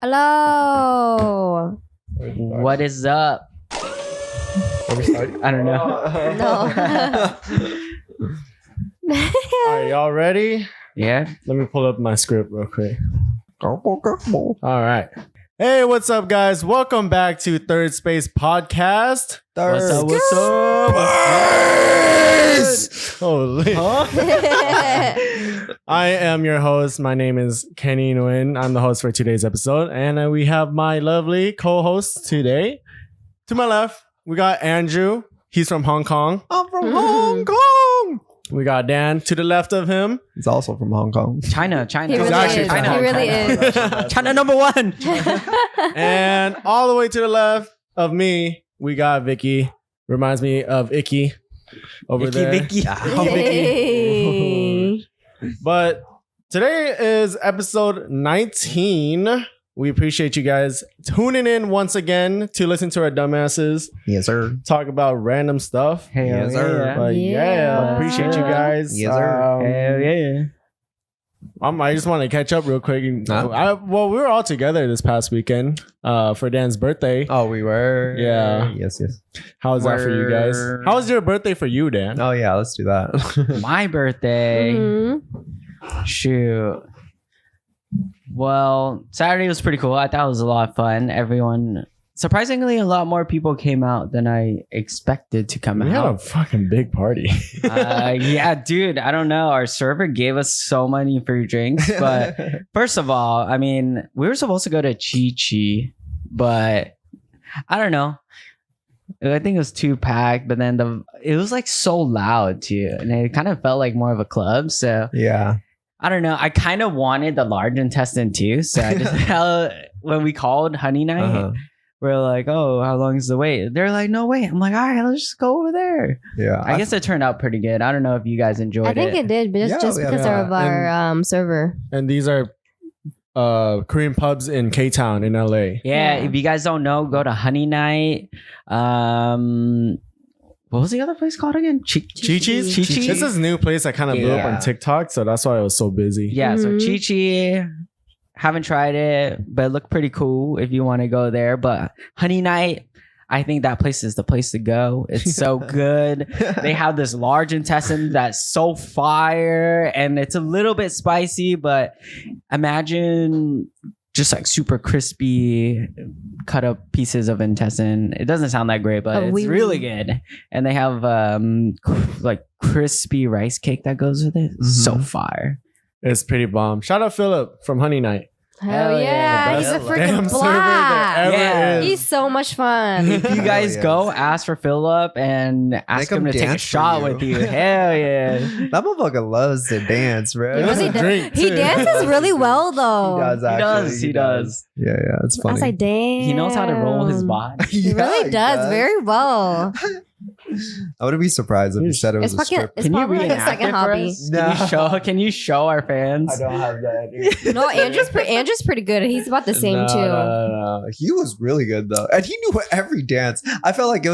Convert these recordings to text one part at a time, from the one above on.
Hello. What is up? Are we starting? I don't know. No. All right, y'all ready? Yeah. Let me pull up my script real quick. All right. Hey, what's up, guys? Welcome back to Third Space Podcast. What's up? What's up? Holy. I am your host. My name is Kenny Nguyen. I'm the host for today's episode. And we have my lovely co-host today. To my left, we got Andrew. He's from Hong Kong. I'm from Hong Kong. We got Dan to the left of him. He's also from Hong Kong. China. He really actually is. China. He really is. China #1. And all the way to the left of me, we got Vicky. Reminds me of Icky over there. Vicky. Hey. But today is episode 19. We appreciate you guys tuning in once again to listen to our dumbasses Yes, sir. talk about random stuff. Hell Yes, sir. yeah. But yeah, Yeah. appreciate you guys. Yes, sir. Hell yeah. I just want to catch up real quick. Huh? We were all together this past weekend for Dan's birthday. Oh, we were? Yeah. Yes. How was that for you guys? Word. How was your birthday for you, Dan? Oh, yeah. Let's do that. My birthday. Mhm. Shoot. Well, Saturday was pretty cool. I thought it was a lot of fun. Everyone, surprisingly, a lot more people came out than I expected to come We had a out. fucking big party. Yeah, dude, I don't know. Our server gave us so many free drinks. But first of all, I mean, we were supposed to go to Chi, but I don't know. I think it was too packed, but then it was like so loud too. And it kind of felt like more of a club. So Yeah. I don't know. I kind of wanted the large intestine too. So I just, when we called Honey Night, Uh-huh. we're like, oh, how long is the wait? They're like, no wait. I'm like, all right, let's just go over there. Yeah. I guess it turned out pretty good. I don't know if you guys enjoyed I think it did, but Yeah, just yeah, because yeah. of our server. And these are Korean pubs in K-Town in LA. Yeah, Yeah. if you guys don't know, go to Honey Night. What was the other place called again? Chi-Chi's? Chi-Chi? It's this new place that kind of blew up Yeah. on TikTok, so that's why it was so busy. Yeah, so Mhm. Chi-Chi. Haven't tried it, but it looked pretty cool if you want to go there. But Honey Night, I think that place is the place to go. It's so good. They have this large intestine that's so fire and it's a little bit spicy, but imagine just like super crispy cut up pieces of intestine. It doesn't sound that great, but Oh, it's really good. And they have like crispy rice cake that goes with it. So fire. It's pretty bomb. Shout out Philip from Honey Night. Hell Hell yeah. yeah. He's a Best freaking damn server there blast. ever Yeah. is. He's so much fun. If you guys yes. go, ask for Philip and ask Make him him to take a dance for shot you. with you. Hell yeah. That motherfucker loves to dance, bro. He really That's a drink, does. He too. dances really well, though. He does, actually. He does. Yeah, it's I funny. was like, damn. He knows how to roll his body. He really does very well. I wouldn't be surprised if he said it was It's a fucking. strip. It's Can you probably like a reenact second it for hobby. us? No. Can you show our fans? don't have that. Dude. No, Andrew's pretty good. He's about the same too. No. He was really good though, and he knew every dance. I felt like it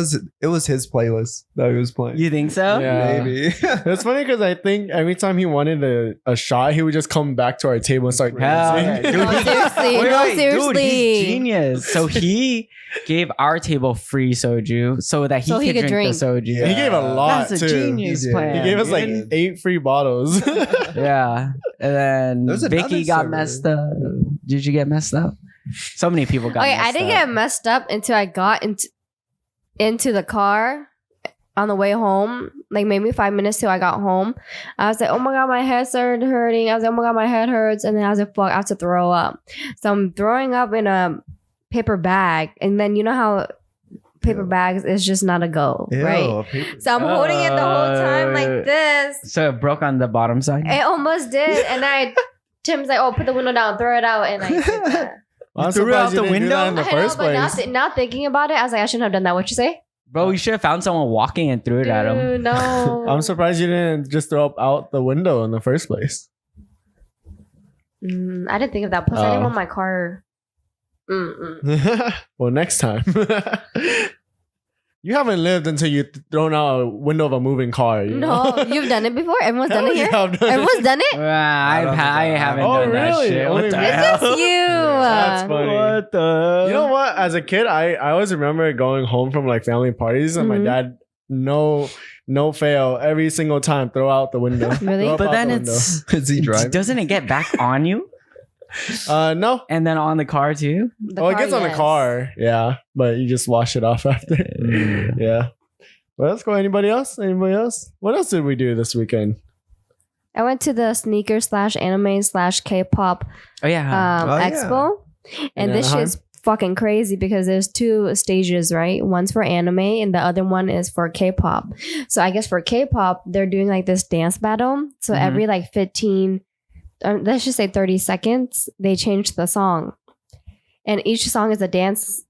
was his playlist that he was playing. You think so? Yeah. Maybe. It's funny because I think every time he wanted a shot, he would just come back to our table and start Hell dancing. yeah. Dude, No, seriously. No, Dude, seriously. he's genius. So he gave our table free soju so that he could drink the soju. Yeah. He gave a lot That's a too. genius He did. plan. He gave us like dude. 8 free bottles. Yeah. And then There's another Vicky got server. messed up. Did you get messed up? So many people got Okay, messed I didn't up. get messed up until I got into the car on the way home. Like maybe 5 minutes till I got home. I was like, oh my god, my head started hurting. I was like, oh my god, my head hurts. And then I was like, fuck, I have to throw up. So I'm throwing up in a paper bag. And then you know how paper bags is just not a go, right? So I'm holding it the whole time like this. So it broke on the bottom side? It almost did. And Tim's like, oh, put the window down, throw it out. And I did that. I'm threw it out surprised you the didn't do that window? in the I know, first but place. now thinking about it, I was like, I shouldn't have done that. What you say? Bro, you should have found someone walking and threw it at him. Dude, no. I'm surprised you didn't just throw up out the window in the first place. I didn't think of that. Plus, I didn't want my car. Well, next time. You haven't lived until you've thrown out a window of a moving car. You know? No, you've done it before. Everyone's done Hell it here. yeah, I've done it. Everyone's done it. I haven't Oh, done that really? shit. What Only the me? It's hell? just you. That's funny. What the? You know what? As a kid, I always remember going home from like family parties and my Mhm. dad, no fail, every single time throw out the window. Really? Throw up But out then the window. it's Is he driving? doesn't it get back on you No. and then on the car too? The Oh, it car, gets on the yes. car. Yeah, but you just wash it off after. Yeah. Well, let's go. Anybody else? Anybody else? What else did we do this weekend? I went to the sneaker / anime / K-pop Oh yeah. Oh, yeah. expo, and In this Anaheim? shit's fucking crazy because there's 2 stages, right? One's for anime and the other one is for K-pop. So I guess for K-pop, they're doing like this dance battle. So Mhm. every like 15, let's just say 30 seconds, they change the song, and each song is a dance,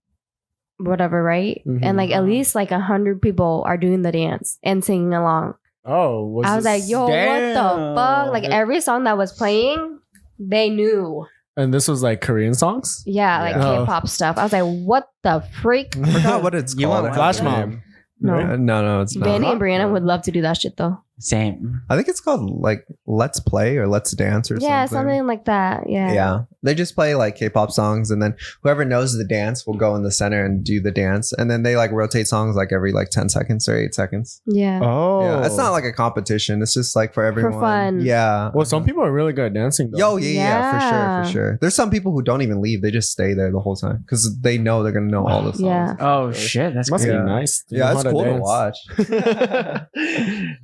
whatever, right? Mhm. And like at least like 100 people are doing the dance and singing along. Oh, I was like, yo, what the Damn. fuck? Like every song that was playing, they knew. and this was like Korean songs. Yeah, like Yeah. K-pop stuff. I was like, what the freak? I forgot what it's You called. want I Flash forgot the Mob. name. No. No, it's not. Vanny and Brianna would love to do that shit though. Same. I think it's called like Let's Play or Let's Dance or Yeah, something. something like that. Yeah. Yeah. They just play like K-pop songs, and then whoever knows the dance will go in the center and do the dance, and then they like rotate songs like every like 10 seconds or 8 seconds. Yeah. Oh, Yeah, it's not like a competition. It's just like for everyone. fun. Yeah. Well, some people are really good at dancing. Though. Yo, yeah, for Yeah. sure. There's some people who don't even leave. They just stay there the whole time because they know they're gonna know all the songs. Yeah. Oh shit, that's must great. be Yeah. nice. to Yeah, know it's how cool to dance. watch.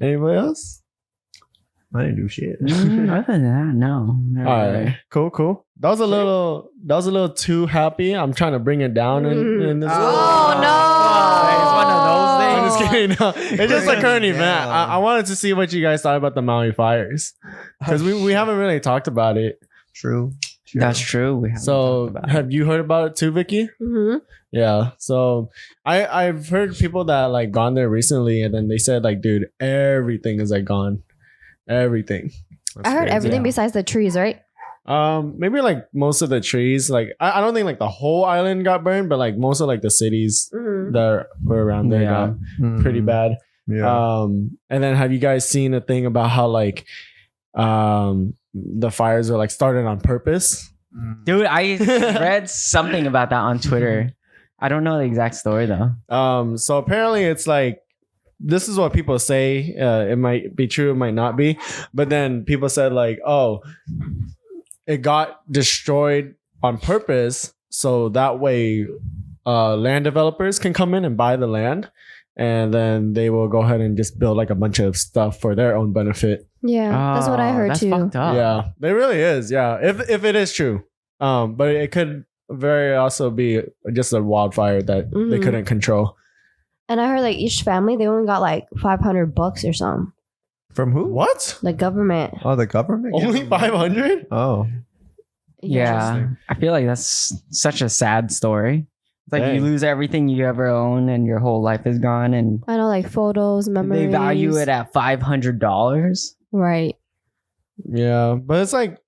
Anybody else? I didn't do shit. Other than that, no. Never All really. right, cool. That was a little too happy. I'm trying to bring it down in this. Oh, no. It's one of those I'm things. just kidding. No, it's just a current Bring it event. down. I wanted to see what you guys thought about the Maui Fires because we haven't really talked about it. True. That's true. We haven't So talked about it. have you heard about it too, Vicky? hmm Yeah. So I've heard people that like gone there recently and then they said like, dude, everything is like gone. Everything. I heard crazy. everything Yeah. besides the trees, right? Maybe like most of the trees. Like I don't think like the whole island got burned, but like most of like the cities Mm-hmm. that were around there Yeah. got pretty bad. Yeah. And then have you guys seen a thing about how like the fires were like started on purpose? Dude, I read something about that on Twitter. I don't know the exact story though. So apparently it's like this is what people say. It might be true, it might not be. But then people said like, oh, it got destroyed on purpose so that way land developers can come in and buy the land, and then they will go ahead and just build like a bunch of stuff for their own benefit. Yeah, that's what I Oh, heard that's too. fucked up. Yeah, it really is. Yeah, if it is true, but it could very also be just a wildfire that they Mhm. couldn't control. And I heard like each family they only got like $500 or something. From who? What? The government. Oh, the government? Only 500? Oh. Yeah. I feel like that's such a sad story. It's like Dang. you lose everything you ever own and your whole life is gone, and I know, like photos, memories. they value it at $500. Right. Yeah, but it's like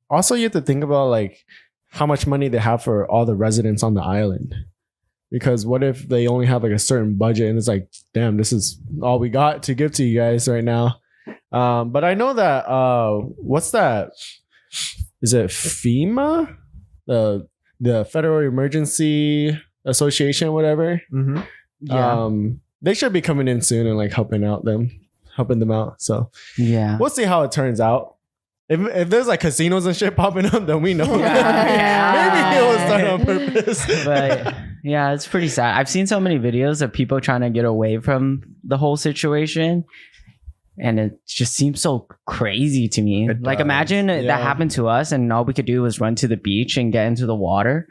also you have to think about like how much money they have for all the residents on the island. Because what if they only have like a certain budget and it's like, damn, this is all we got to give to you guys right now. But I know that what's that? Is it FEMA? The Federal Emergency Association, whatever. Mm-hmm. Yeah. They should be coming in soon and like helping them out. So Yeah. we'll see how it turns out. If there's like casinos and shit popping up, then we know. Yeah. Maybe it was done on purpose. But yeah, it's pretty sad. I've seen so many videos of people trying to get away from the whole situation, and it just seems so crazy to me. It Like does. imagine Yeah. that happened to us and all we could do was run to the beach and get into the water.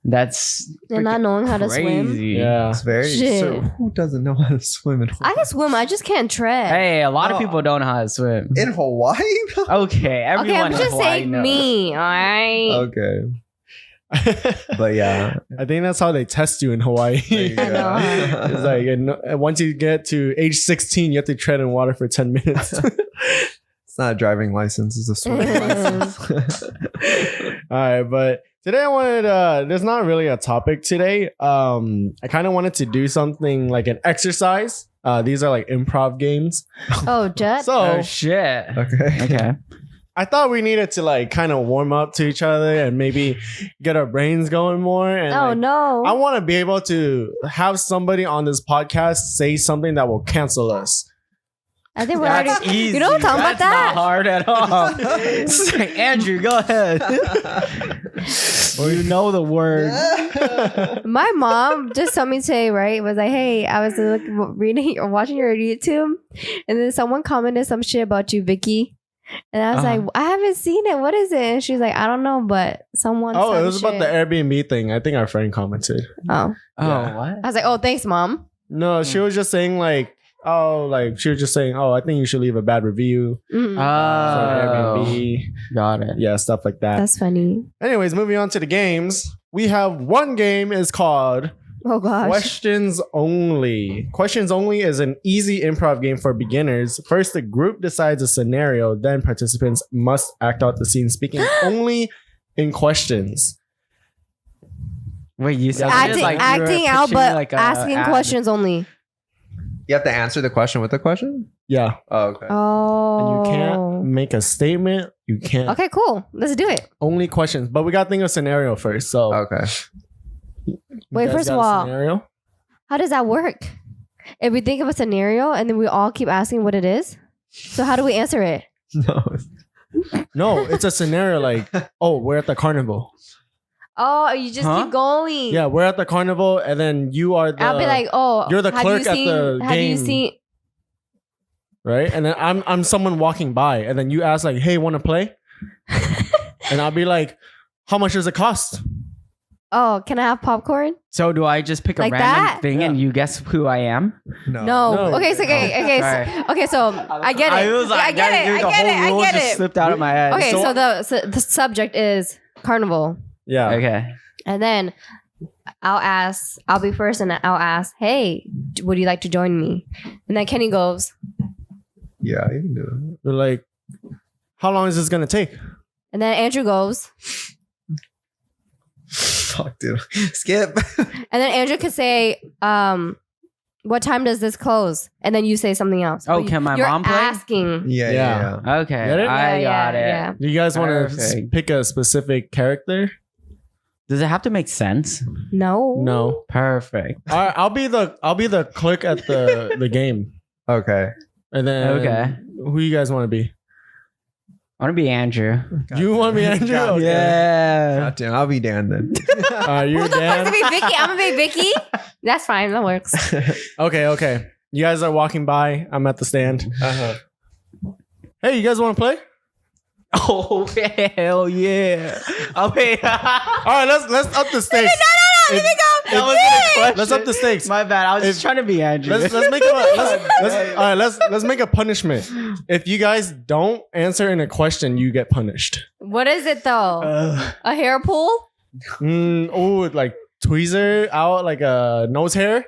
That's And not freaking knowing how to swim. crazy. Yeah. It's very. Shit. So who doesn't know how to swim in Hawaii? I can swim. I just can't tread. Hey, a lot of No. people don't know how to swim. In Hawaii? Okay, everyone okay, I'm in just Hawaii saying knows. me. All right. Okay. But yeah. I think that's how they test you in Hawaii. There you I know. go. It's like and once you get to age 16, you have to tread in water for 10 minutes. It's not a driving license, it's a swimming license. All right, but today I wanted there's not really a topic today. I kind of wanted to do something like an exercise. These are like improv games. Oh, Jet. So Oh shit. Okay. Okay. I thought we needed to like kind of warm up to each other and maybe get our brains going more. And Oh like, no. I want to be able to have somebody on this podcast say something that will cancel us. I think we're That's already. easy. You don't talk about That's not that. hard at all. Say, Andrew, go ahead. You know the word. My mom just told me today, right? Was like, hey, I was reading or watching your YouTube, and then someone commented some shit about you, Vicky. And I was Uh-huh. like, I haven't seen it. What is it? And she's like, I don't know, but someone. Oh, said it was about the shit. Airbnb thing. I think our friend commented. Oh, Oh, Yeah. what? I was like, oh, thanks, mom. No, she was just saying like, she was just saying, I think you should leave a bad review Mm. for Oh, Airbnb. got it. Yeah, stuff like that. That's funny. Anyways, moving on to the games. We have one game is called Oh gosh. Questions Only. Questions Only is an easy improv game for beginners. First, the group decides a scenario, then participants must act out the scene speaking only in questions. Wait, you said Acting- it like you were acting out, pitching but like a asking ad. questions only. You have to answer the question with a question. Yeah. Oh, okay. Oh. And you can't make a statement. You can't. Okay, cool. Let's do it. Only questions. But we got to think of scenario first. So, Okay. you Wait, guys first got of a all- scenario? How does that work? If we think of a scenario and then we all keep asking what it is, so how do we answer it? No. No, it's a scenario like, we're at the carnival. Oh, you just Huh? keep going. Yeah, we're at the carnival, and then you are the. I'll be like, oh, you're the have clerk you at seen, the Have you game. seen? right? And then I'm someone walking by, and then you ask like, "Hey, want to play?" And I'll be like, "How much does it cost?" Oh, can I have popcorn? So do I just pick a Like random that? thing and you guess who I am? No. No. Okay, so okay, so I get it. I was Yeah, like, I get it. the I get it. whole I rule get just it. slipped out of my head. Okay, So- so the subject is carnival, Yeah. Okay. and then I'll be first, and I'll ask, hey, would you like to join me? And then Kenny goes, Yeah, you can do it. They're like, "How long is this gonna take?" and then Andrew goes, Fuck, dude. Skip. and then Andrew could say, what time does this close? And then you say something else. Oh, But can my you're mom play? asking. Yeah. Okay. Get it? I Yeah, got yeah, it. yeah. Do you guys want to Perfect. pick a specific character? Does it have to make sense? No. No. Perfect. All right, I'll be the clerk at the game, Okay. and then Okay. who you guys want to be? I want to be Andrew. You want to be Andrew? God, Okay. Yeah. God damn, I'll be Dan then. You're Who's the first to Dan. be Vicky? I'm gonna be Vicky. That's fine. That works. Okay. You guys are walking by. I'm at the stand. Uh-huh. Hey, you guys want to play? Oh hell yeah! I'll pay. All right, let's up the stakes. No, let me go. That wasn't a question. Let's up the stakes. My bad. I was just trying to be Andrew. Let's make let's make a punishment. If you guys don't answer in a question, you get punished. What is it though? A hair pull? Like tweezer out, like a nose hair.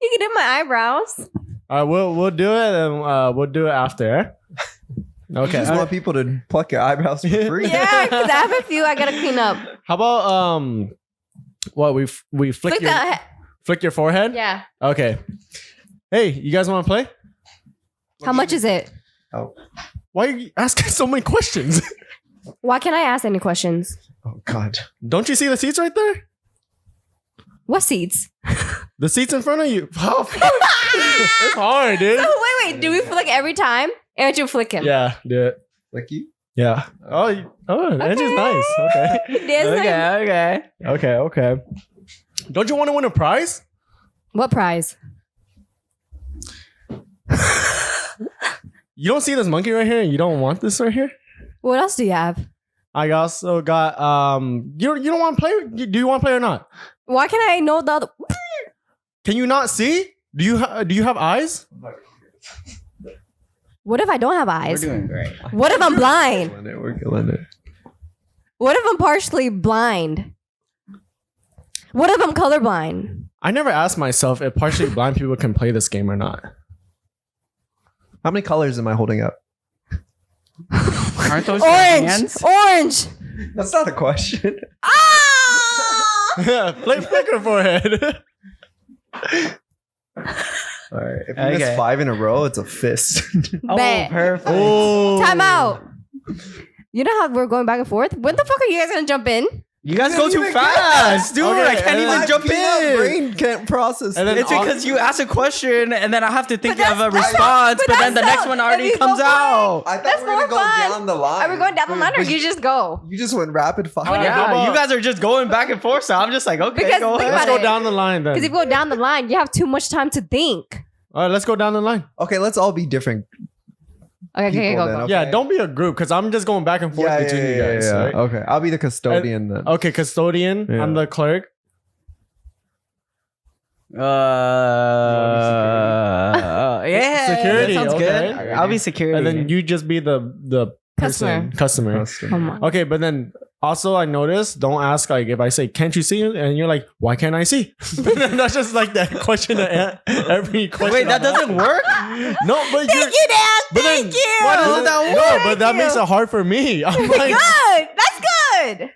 You can do my eyebrows. All right, we'll do it, and we'll do it after. Eh? You Okay. just want people to pluck your eyebrows for free. Yeah, because I have a few I gotta clean up. How about what we flick Flick your that. flick your forehead? Yeah. Okay. Hey, you guys want to play? How much is it? Oh. Why are you asking so many questions? Why can't I ask any questions? Oh God. Don't you see the seats right there? What seats? The seats in front of you. Oh, fuck. It's hard, dude. Oh, wait. Do we flick every time? And you flick him. Yeah, do it. Like you? Yeah. Angie's nice. Okay. There's like- Okay. Don't you want to win a prize? What prize? You don't see this monkey right here? You don't want this right here? What else do you have? I also got you don't want to play? Do you want to play or not? Why can I know the other? Can you not see? Do you have eyes? What if I don't have We're eyes? doing great. What if I'm blind? We're killing it. What if I'm partially blind? What if I'm colorblind? I never asked myself if partially blind people can play this game or not. How many colors am I holding up? Aren't those your hands? Orange! That's not a question. Ah! Flick her forehead. All right. If you Okay. miss 5 in a row, it's a fist. Oh, Bet. perfect. Oh. Time out. You know how we're going back and forth? When the fuck are you guys gonna jump in? You guys go Didn't too even fast, dude. Okay, I can't and even then jump My in. brain can't process. And then It's because you ask a question and then I have to think But of a that's- response, but then the that's next so- one if already you go comes for it- out. I thought That's we were gonna more go fun. down the line. Are we going down the line or you just go? You just went rapid fire. Alright, how Yeah, about- you guys are just going back and forth, so I'm just like, okay, Because go think ahead. Let's about go it. down the line then. Because if you go down the line, you have too much time to think. All right, let's go down the line. Okay, let's all be different. Okay, People go. then, okay. Yeah, don't be a group because I'm just going back and forth between you guys. Right? Okay, I'll be the custodian then. Okay, custodian. Yeah. I'm the clerk. Yeah, Security, that sounds okay. good. I'll be security. And then you just be the person, customer. Come on. Okay, but then also I noticed, don't ask like if I say, can't you see? And you're like, why can't I see? That's just like that question that every question. Wait, that doesn't work? No, but Thank you, Dan. but then- Thank you. Why doesn't that work? No, but that Thank makes you. it hard for me. I'm like, Good. That's good.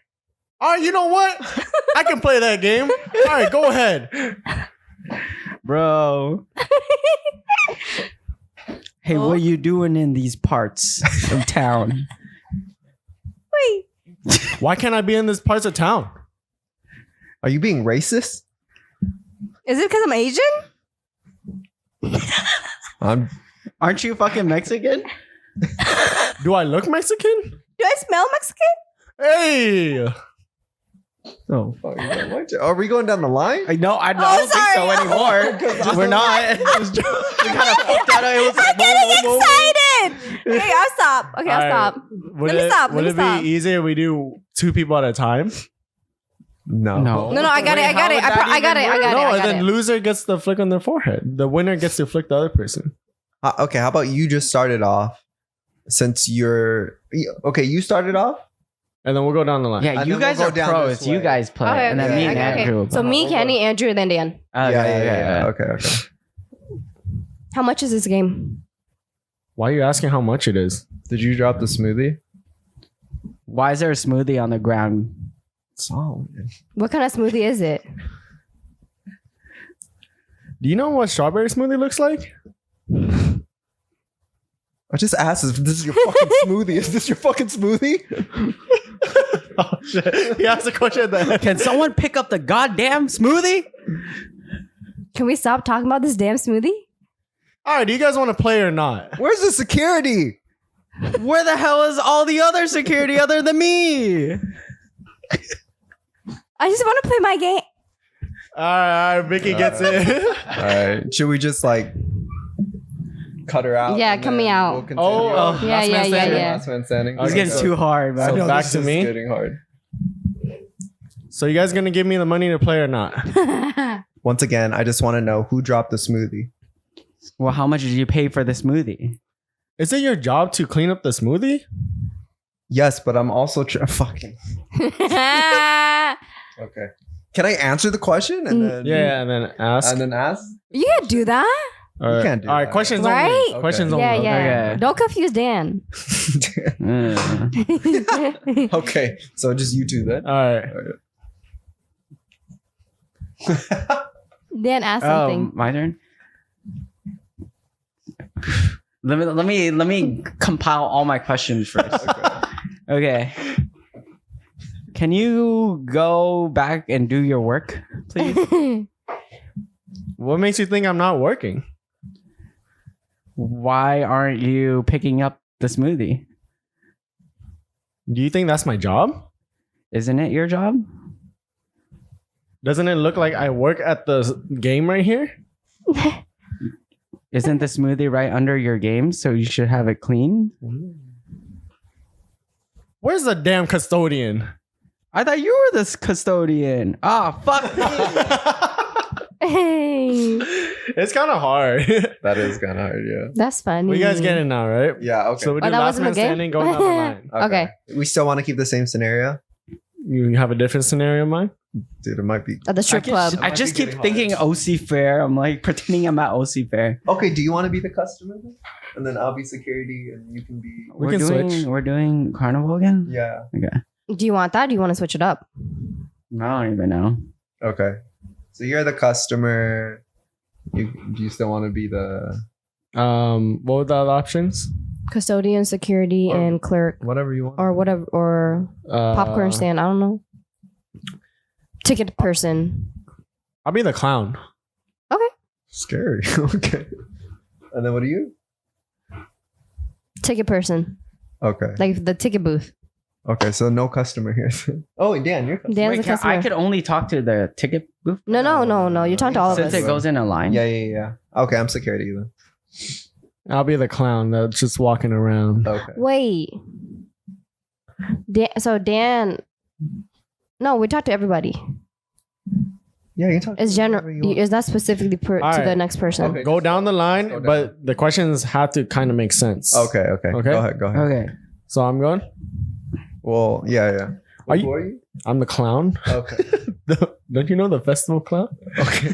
all right, you know what? I can play that game. All right, go ahead. Bro. Hey, what are you doing in these parts of town? Wait. Why can't I be in this parts of town? Are you being racist? Is it because I'm Asian? I'm. Aren't you fucking Mexican? Do I look Mexican? Do I smell Mexican? Hey. Oh fuck! Are we going down the line? I don't think so sorry. anymore. We're not. We kind of fucked out. It was like, I'm getting excited. Okay, I'll stop. Okay, I'll All right. stop. Would Let me it, stop, Would let it me stop. be easier if we do 2 people at a time? No. No. No, I got it. I got Wait, it. how would that I got it. even I work? got it. No, I and got then it. loser gets the flick on their forehead. The winner gets to flick the other person. Okay, how about you just start it off? Since you're okay, you started off. And then we'll go down the line. Yeah, And you then we'll guys go are down pros. this You way. guys play. Okay, And then okay, me and okay, Andrew. okay. So me, Kenny, Andrew, and then Dan. Okay. Okay. How much is this game? Why are you asking how much it is? Did you drop the smoothie? Why is there a smoothie on the ground? Solid. What kind of smoothie is it? Do you know what strawberry smoothie looks like? I just asked if this is your fucking smoothie. Is this your fucking smoothie? Oh shit. He asked a question at the end. Can someone pick up the goddamn smoothie? Can we stop talking about this damn smoothie? All right, do you guys want to play or not? Where's the security? Where the hell is all the other security other than me? I just want to play my game. All right, Vicky gets it. All right. Should we just like cut her out? Yeah, and cut then me out. we'll continue? Oh, Yeah, last man yeah, standing. yeah. Last man standing. It's getting too hard, So man. back this to is me. Getting hard. So you guys gonna give me the money to play or not? Once again, I just want to know who dropped the smoothie. Well, how much did you pay for the smoothie? Is it your job to clean up the smoothie? Yes, but I'm also fucking. Okay. Can I answer the question and then Yeah, and then ask. and then ask? You can't do that, All right. can't do All right, that. questions right? only. Okay. Questions yeah, only. yeah. Okay. Don't confuse Dan. Okay, so just you two then. All right. Dan, ask Oh, something. my turn. Let me compile all my questions first. Okay. Can you go back and do your work, please? What makes you think I'm not working? Why aren't you picking up the smoothie? Do you think that's my job? Isn't it your job? Doesn't it look like I work at the game right here? Isn't the smoothie right under your game? So you should have it clean. Where's the damn custodian? I thought you were this custodian. Ah, fuck me. Hey, It's kind of hard. That is kind of hard, yeah. that's funny. We guys get it now, right? Yeah, okay. So we do that last wasn't man the game? standing, going down the line. Okay. We still want to keep the same scenario? You have a different scenario in mind? Dude, it might be. At the strip club. I just keep getting thinking OC Fair. I'm like pretending I'm at OC Fair. Okay, do you want to be the customer then? And then I'll be security and you can be. We can switch. We're doing carnival again. Yeah. Okay. Do you want that? Or do you want to switch it up? I don't even know. Okay. So you're the customer. Do you still want to be the. What were the other options? Custodian, security, Or- and clerk, Whatever you want. or whatever, or popcorn stand. I don't know. Ticket person. I'll be the clown. Scary. Okay. And then what are you? Ticket person. Okay. Like the ticket booth. Okay. So no customer here. Oh, Dan, you're. Dan's Wait, the customer. I could only talk to the ticket booth No. You're talking to all of since us. it goes in a line. Yeah. Okay, I'm security then. I'll be the clown that's just walking around. Okay. Wait. Dan. No, we talk to everybody. Yeah, you can talk. It's to general. whoever you want. It's not specifically to All the right. next person. Okay. Go down the line, Go down. but the questions have to kind of make sense. Okay. Okay. Go ahead. Okay. So I'm going. Well, yeah. Are you- Who are you? I'm the clown. Okay. Don't you know the festival clown? Okay.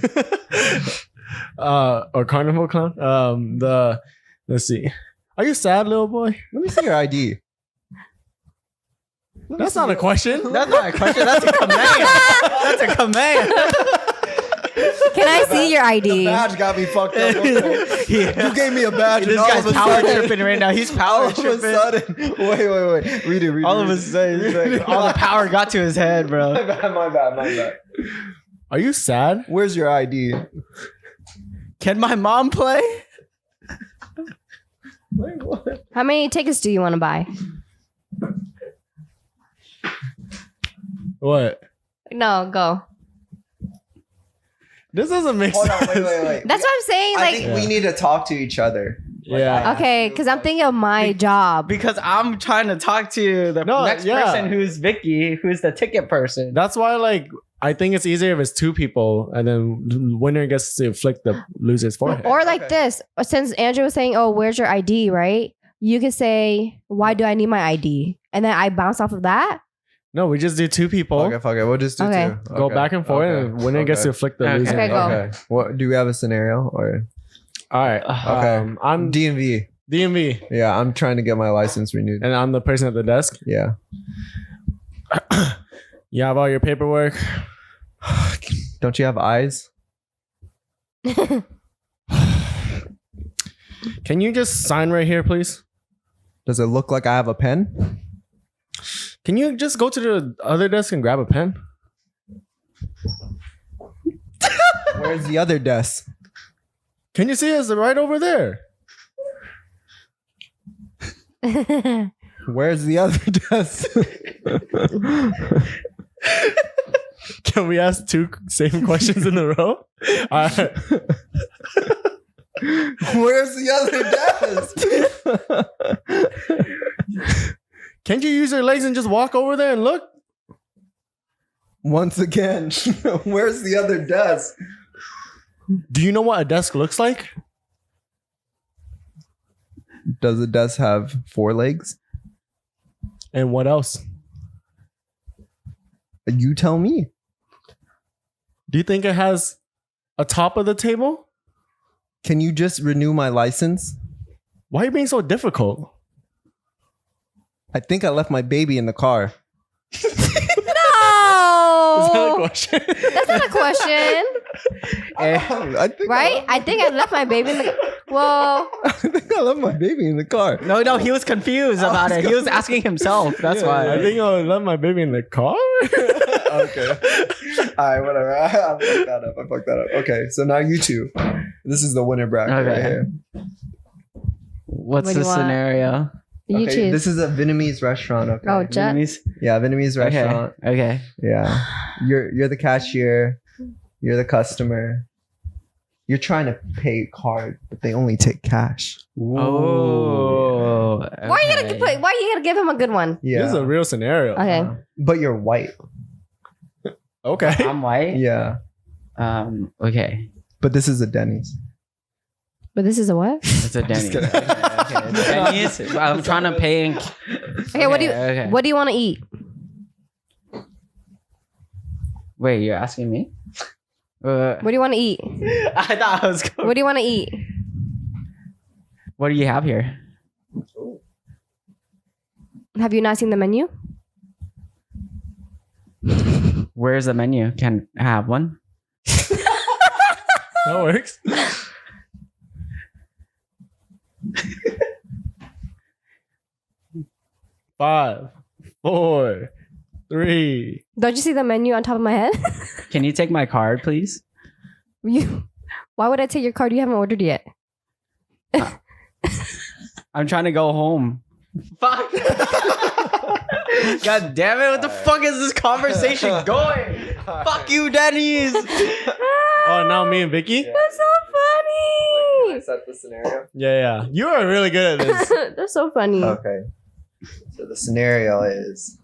Or carnival clown? Let's see. Are you sad, little boy? Let me see your ID. That's not a question. That's not a question. That's a command. That's a command. Can I see your The ID? badge got me fucked up. Yeah. You gave me a badge. This and all guy's of a power sudden- tripping right now. He's All power of a tripping. sudden, wait. Read it. All of a sudden, he's like, all the power got to his head, bro. My bad. Are you sad? Where's your ID? Can my mom play? Wait, what? How many tickets do you want to buy? What? No, go. This doesn't make Hold sense. on, wait. That's what I'm saying. I Like, think we need to talk to each other. Yeah. okay, because I'm thinking of my job. Because I'm trying to talk to the No, next yeah. person who's Vicky, who's the ticket person. That's why, like, I think it's easier if it's two people, and then the winner gets to flick the loser's forehead. Or like Okay. this, since Andrew was saying, "Oh, where's your ID?" Right? You could say, "Why do I need my ID?" And then I bounce off of that. No, we just do two people. Okay, fuck it. We'll just do Okay. two. Go Okay. back and forth, Okay. and winner gets to flick the Okay. loser. Okay, go. Okay. What do we have a scenario or All right. Okay. I'm DMV? DMV, Yeah, I'm trying to get my license renewed. and I'm the person at the desk. Yeah. You have all your paperwork. Don't you have eyes? Can you just sign right here, please? Does it look like I have a pen? Can you just go to the other desk and grab a pen? Where's the other desk? Can you see it's right over there? Where's the other desk? Can we ask two same questions in a row? All right. Where's the other desk? Can't you use your legs and just walk over there and look? Once again, where's the other desk? Do you know what a desk looks like? Does the desk have 4 legs? And what else? You tell me. Do you think it has a top of the table? Can you just renew my license? Why are you being so difficult? I think I left my baby in the car. Is that a No, question? that's not a question, I think right? I think I left my baby in the. Well, I think I left my baby in the car. No, he was confused about it. He was asking himself. That's why. I think I left my baby in the car. Okay. All right, whatever. I fucked that up. Okay, so now you two. This is the winner bracket Okay. right here. What's What do the you want? scenario? you Okay, choose. this is a Vietnamese restaurant. Okay. Oh, Jet. Vietnamese? Yeah, Vietnamese restaurant. Okay. Yeah. You're the cashier. You're the customer. You're trying to pay card, but they only take cash. Oh. Why you gotta put? Why you gotta give him a good one? Yeah. This is a real scenario. Okay. But you're white. Okay. I'm white. Yeah. Okay. But this is a Denny's. But this is a what? It's a Denny's. kidding. Okay. Denny's. I'm trying to pay. Okay, what do you Okay. what do you want to eat? Wait, you're asking me? What do you want to eat? I thought I was. What do you want to eat? What do you have here? Have you not seen the menu? Where's the menu? Can I have one? That works. 5, 4, 3. Don't you see the menu on top of my head? Can you take my card, please? Why would I take your card? You haven't ordered yet. I'm trying to go home. Fuck. God damn it. What the fuck is this conversation going? Fuck you, Denny's. Oh, now me and Vicky? Yeah. That's so Can I funny. set the scenario? Yeah. You are really good at this. That's so funny. Okay. So the scenario is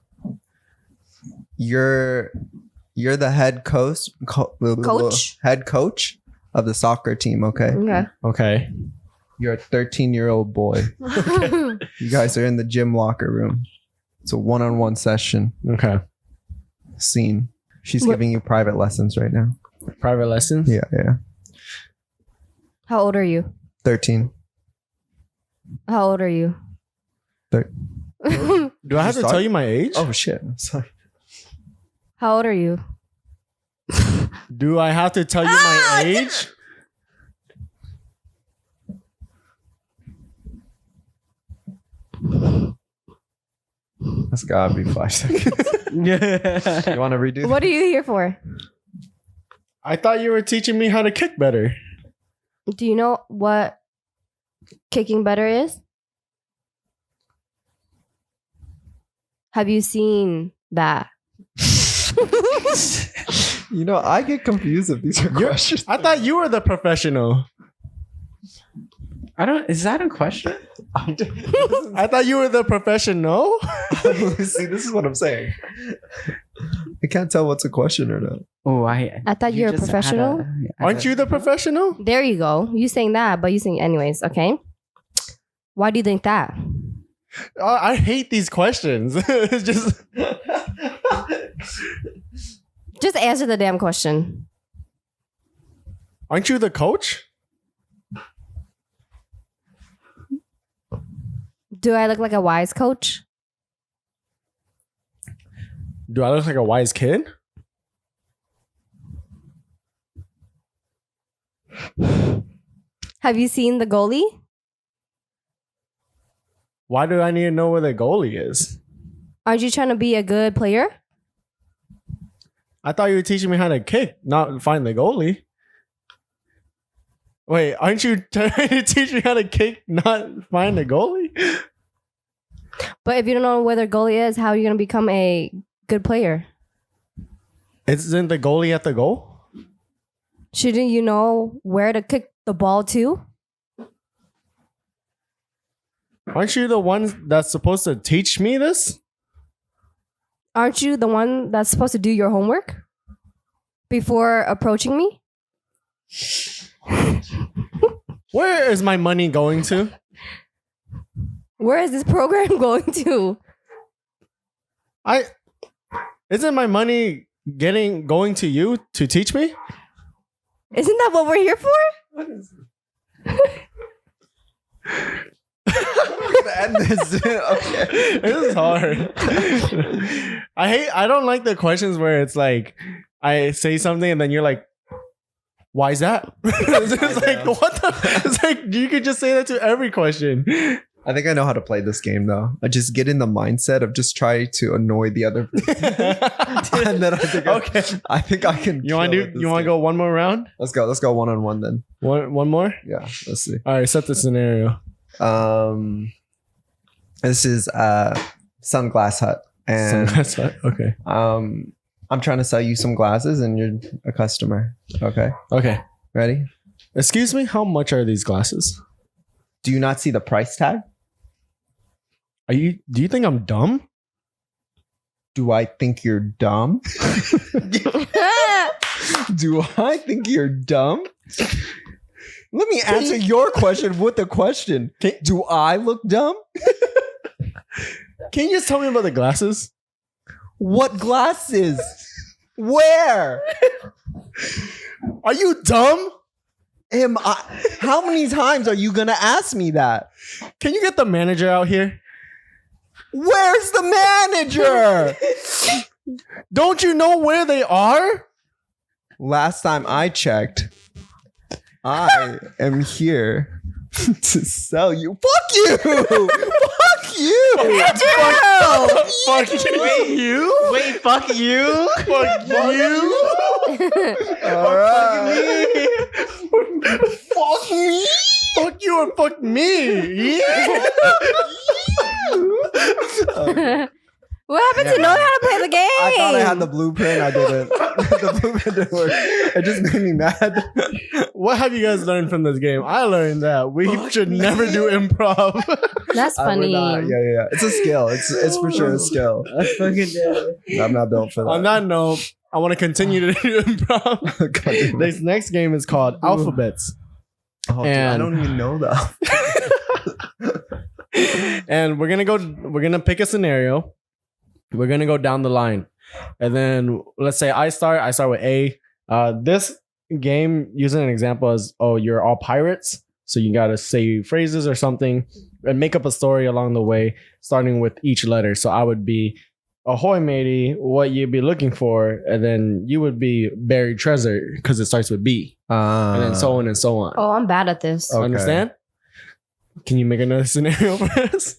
you're the head coach head coach of the soccer team, okay? Okay. Okay. You're a 13-year-old boy. You guys are in the gym locker room. It's a one-on-one session. Okay. Scene. She's What- giving you private lessons right now. Private lessons? Yeah. How old are you? 13. How old are you? Thir- Do I have to start? tell you my age? Oh shit. I'm sorry. How old are you? Do I have to tell you my age? That's gotta be 5 seconds. You want to redo? What are you here for? I thought you were teaching me how to kick better. Do you know what kicking better is? Have you seen that? You know, I get confused if these are questions. I thought you were the professional. Is that a question? I thought you were the professional. See, this is what I'm saying. I can't tell what's a question or not. Oh, I thought you were a just had professional. Aren't you the professional? There you go. You saying that, but you saying anyways, okay? Why do you think that? I hate these questions. It's just Just answer the damn question. aren't you the coach? Do I look like a wise coach? Do I look like a wise kid? Have you seen the goalie? Why do I need to know where the goalie is? Aren't you trying to be a good player? I thought you were teaching me how to kick, not find the goalie. Wait, aren't you trying to teach me how to kick, not find the goalie? But if you don't know where the goalie is, how are you going to become a good player? Isn't the goalie at the goal? Shouldn't you know where to kick the ball to? Aren't you the one that's supposed to teach me this? Aren't you the one that's supposed to do your homework before approaching me? Where is my money going to? Where is this program going to? Isn't my money going to you to teach me? Isn't that what we're here for? What is end this. Okay. This is hard. I don't like the questions where it's like I say something and then you're like, why is that? It's like, what the? It's like you could just say that to every question. I think I know how to play this game though. I just get in the mindset of just try to annoy the other person. And then I think I can. You want to go one more round? Let's go one-on-one then. One more? Yeah, let's see. All right, set the scenario. This is Sunglass Hut, and Okay. I'm trying to sell you some glasses, and you're a customer. Okay, Okay. ready? Excuse me, how much are these glasses? Do you not see the price tag? Do you think I'm dumb? Do I think you're dumb? Do I think you're dumb? Let me answer your question with a question. Do I look dumb? Can you just tell me about the glasses? What glasses? Where? Are you dumb? Am I? How many times are you gonna ask me that? Can you get the manager out here? Where's the manager? Don't you know where they are? Last time I checked, I am here to sell you. Fuck you! Fuck you. Fuck you. Wait, fuck you? Fuck you. All right. Fuck me. Fuck you or fuck me. Yeah. What happened to knowing how to play the game? I thought I had the blueprint. I didn't. The blueprint didn't work. It just made me mad. What have you guys learned from this game? I learned that we should never do improv. That's We're funny. not- yeah. It's a skill. It's for sure a skill. I fucking did. I'm not built for that. On that note, I want to continue to do improv. God, This next game is called Alphabets. oh, dude, I and- don't even know that. And we're gonna pick a scenario. We're gonna go down the line. And then let's say I start with A. This game, using an example as, oh, you're all pirates. So you gotta say phrases or something and make up a story along the way, starting with each letter. So I would be ahoy matey, what you'd be looking for, and then you would be buried treasure because it starts with B. And then so on and so on. Oh, I'm bad at this. Oh. Okay. Understand? Can you make another scenario for us?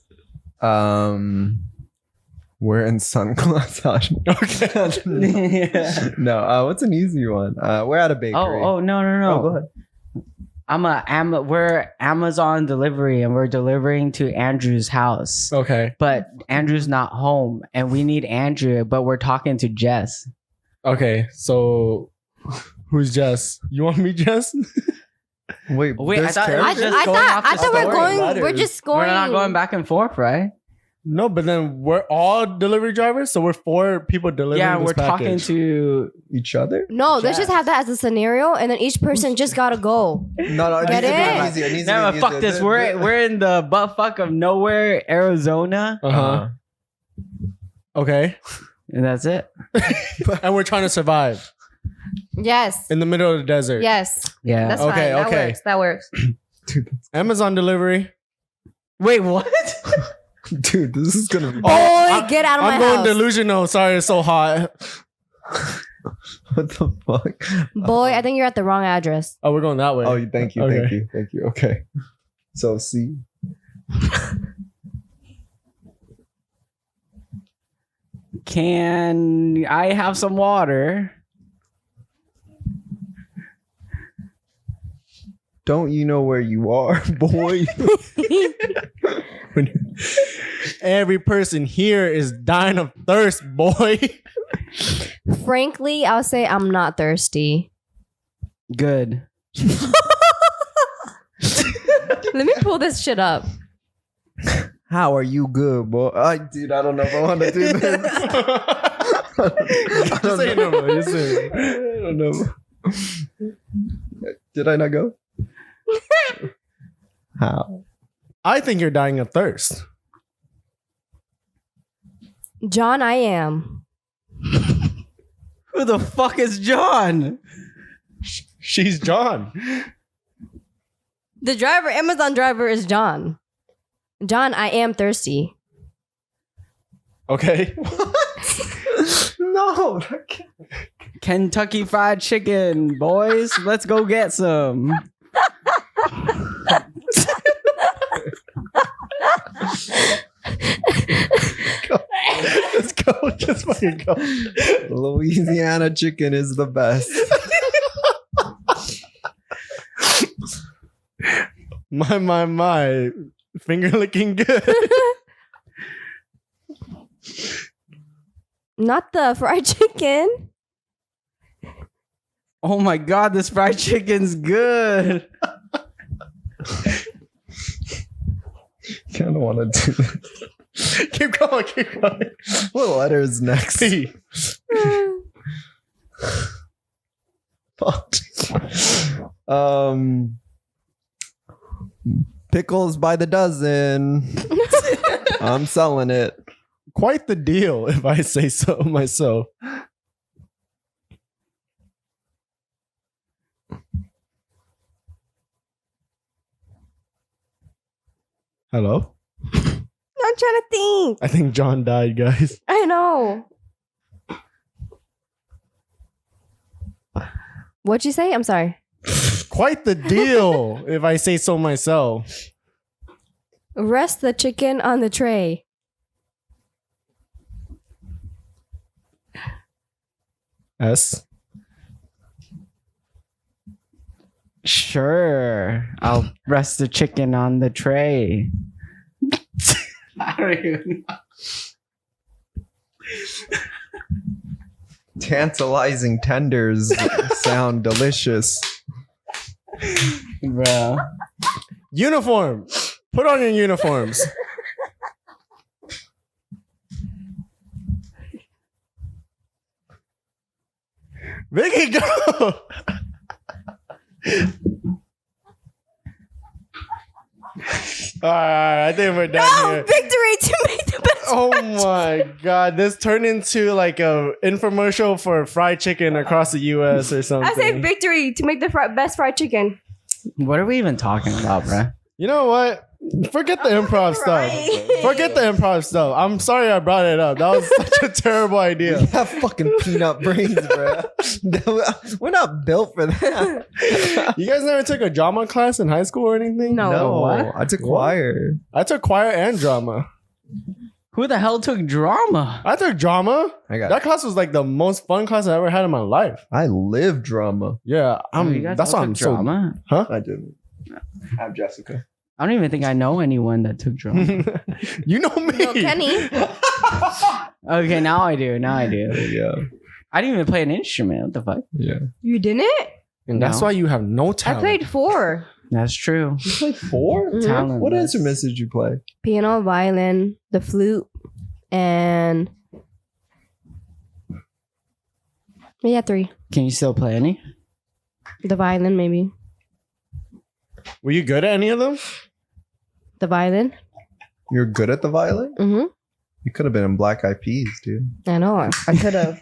We're in sunglasses. Okay. No, what's an easy one? We're at a bakery. Oh, no. Oh, go ahead. We're Amazon delivery and we're delivering to Andrew's house. Okay. But Andrew's not home and we need Andrew, but we're talking to Jess. Okay. So who's Jess? You want me, Jess? Wait, I there's thought it was characters? just I going off the thought we're story. going. letters. We're just going. We're not going back and forth, right? No, but then we're all delivery drivers, so we're 4 people delivering. Yeah, this we're talking package. to each other. No, let's Jess. just have that as a scenario, and then each person just gotta go. No, it Get needs to it? be easy. It needs No, to be fuck easier. this. We're in the buttfuck of nowhere, Arizona, Uh-huh. Okay. and that's it. And we're trying to survive Yes. in the middle of the desert. Yes. Yeah. That's Okay, fine. okay. That works. Amazon delivery. Wait, what? Dude, this is gonna be. Boy, get out of my I'm going house. delusional. Sorry, it's so hot. What the fuck? Boy, I think you're at the wrong address. Oh, we're going that way. Oh, thank you, Okay. thank you. Okay. So C. Can I have some water? Don't you know where you are, boy? Every person here is dying of thirst, boy. Frankly, I'll say I'm not thirsty. Good. Let me pull this shit up. How are you good, boy? Dude, I don't know if I want to do this. Just say it normal. Just say it. I don't know. Did I not go? How? I think you're dying of thirst. John, I am. Who the fuck is John? She's John. The driver, Amazon driver, is John. John, I am thirsty. Okay. No. Kentucky Fried Chicken, boys. Let's go get some. Let's go. Just fucking go. Louisiana chicken is the best. My. Finger licking good. Not the fried chicken. Oh my god, this fried chicken's good. Kind of want to do this. Keep going. Keep going. What letter is next? P. Fuck. Pickles by the dozen. I'm selling it. Quite the deal, if I say so myself. Hello? I'm trying to think. I think John died, guys. I know. What'd you say? I'm sorry. Quite the deal, if I say so myself. Rest the chicken on the tray. S. Sure. I'll rest the chicken on the tray. I don't even know. Tantalizing tenders sound delicious. Bro. Uniform. Put on your uniforms. Vicky, go. All right, I think we're done No, here. victory to make the best. Oh my god, this turned into like a infomercial for fried chicken across the U.S. or something. I say victory to make the best fried chicken. What are we even talking about, bro? You know what? Forget the improv stuff. crying. Forget the improv stuff. I'm sorry I brought it up. That was such a terrible We idea. have fucking peanut brains, bro. We're not built for that. You guys never took a drama class in high school or anything? No. No, What? I took choir. I took choir and drama. Who the hell took drama? I took drama. I got. That class was like the most fun class I ever had in my life. I live drama. Yeah, You guys that's all why took I'm so. drama. I didn't. I'm Jessica. I don't even think I know anyone that took drama. You know me. No, Kenny. Okay, now I do. Now I do. Yeah. I didn't even play an instrument. What the fuck? Yeah. You didn't? And that's No. why you have no I talent. played 4. That's true. You played 4? Mhm. Talent. What instruments did you play? Piano, violin, the flute, and yeah, 3. Can you still play any? The violin, maybe. Were you good at any of them? The violin. You're good at the violin? Mm-hmm. You could have been in Black Eyed Peas, dude. I know. I could have.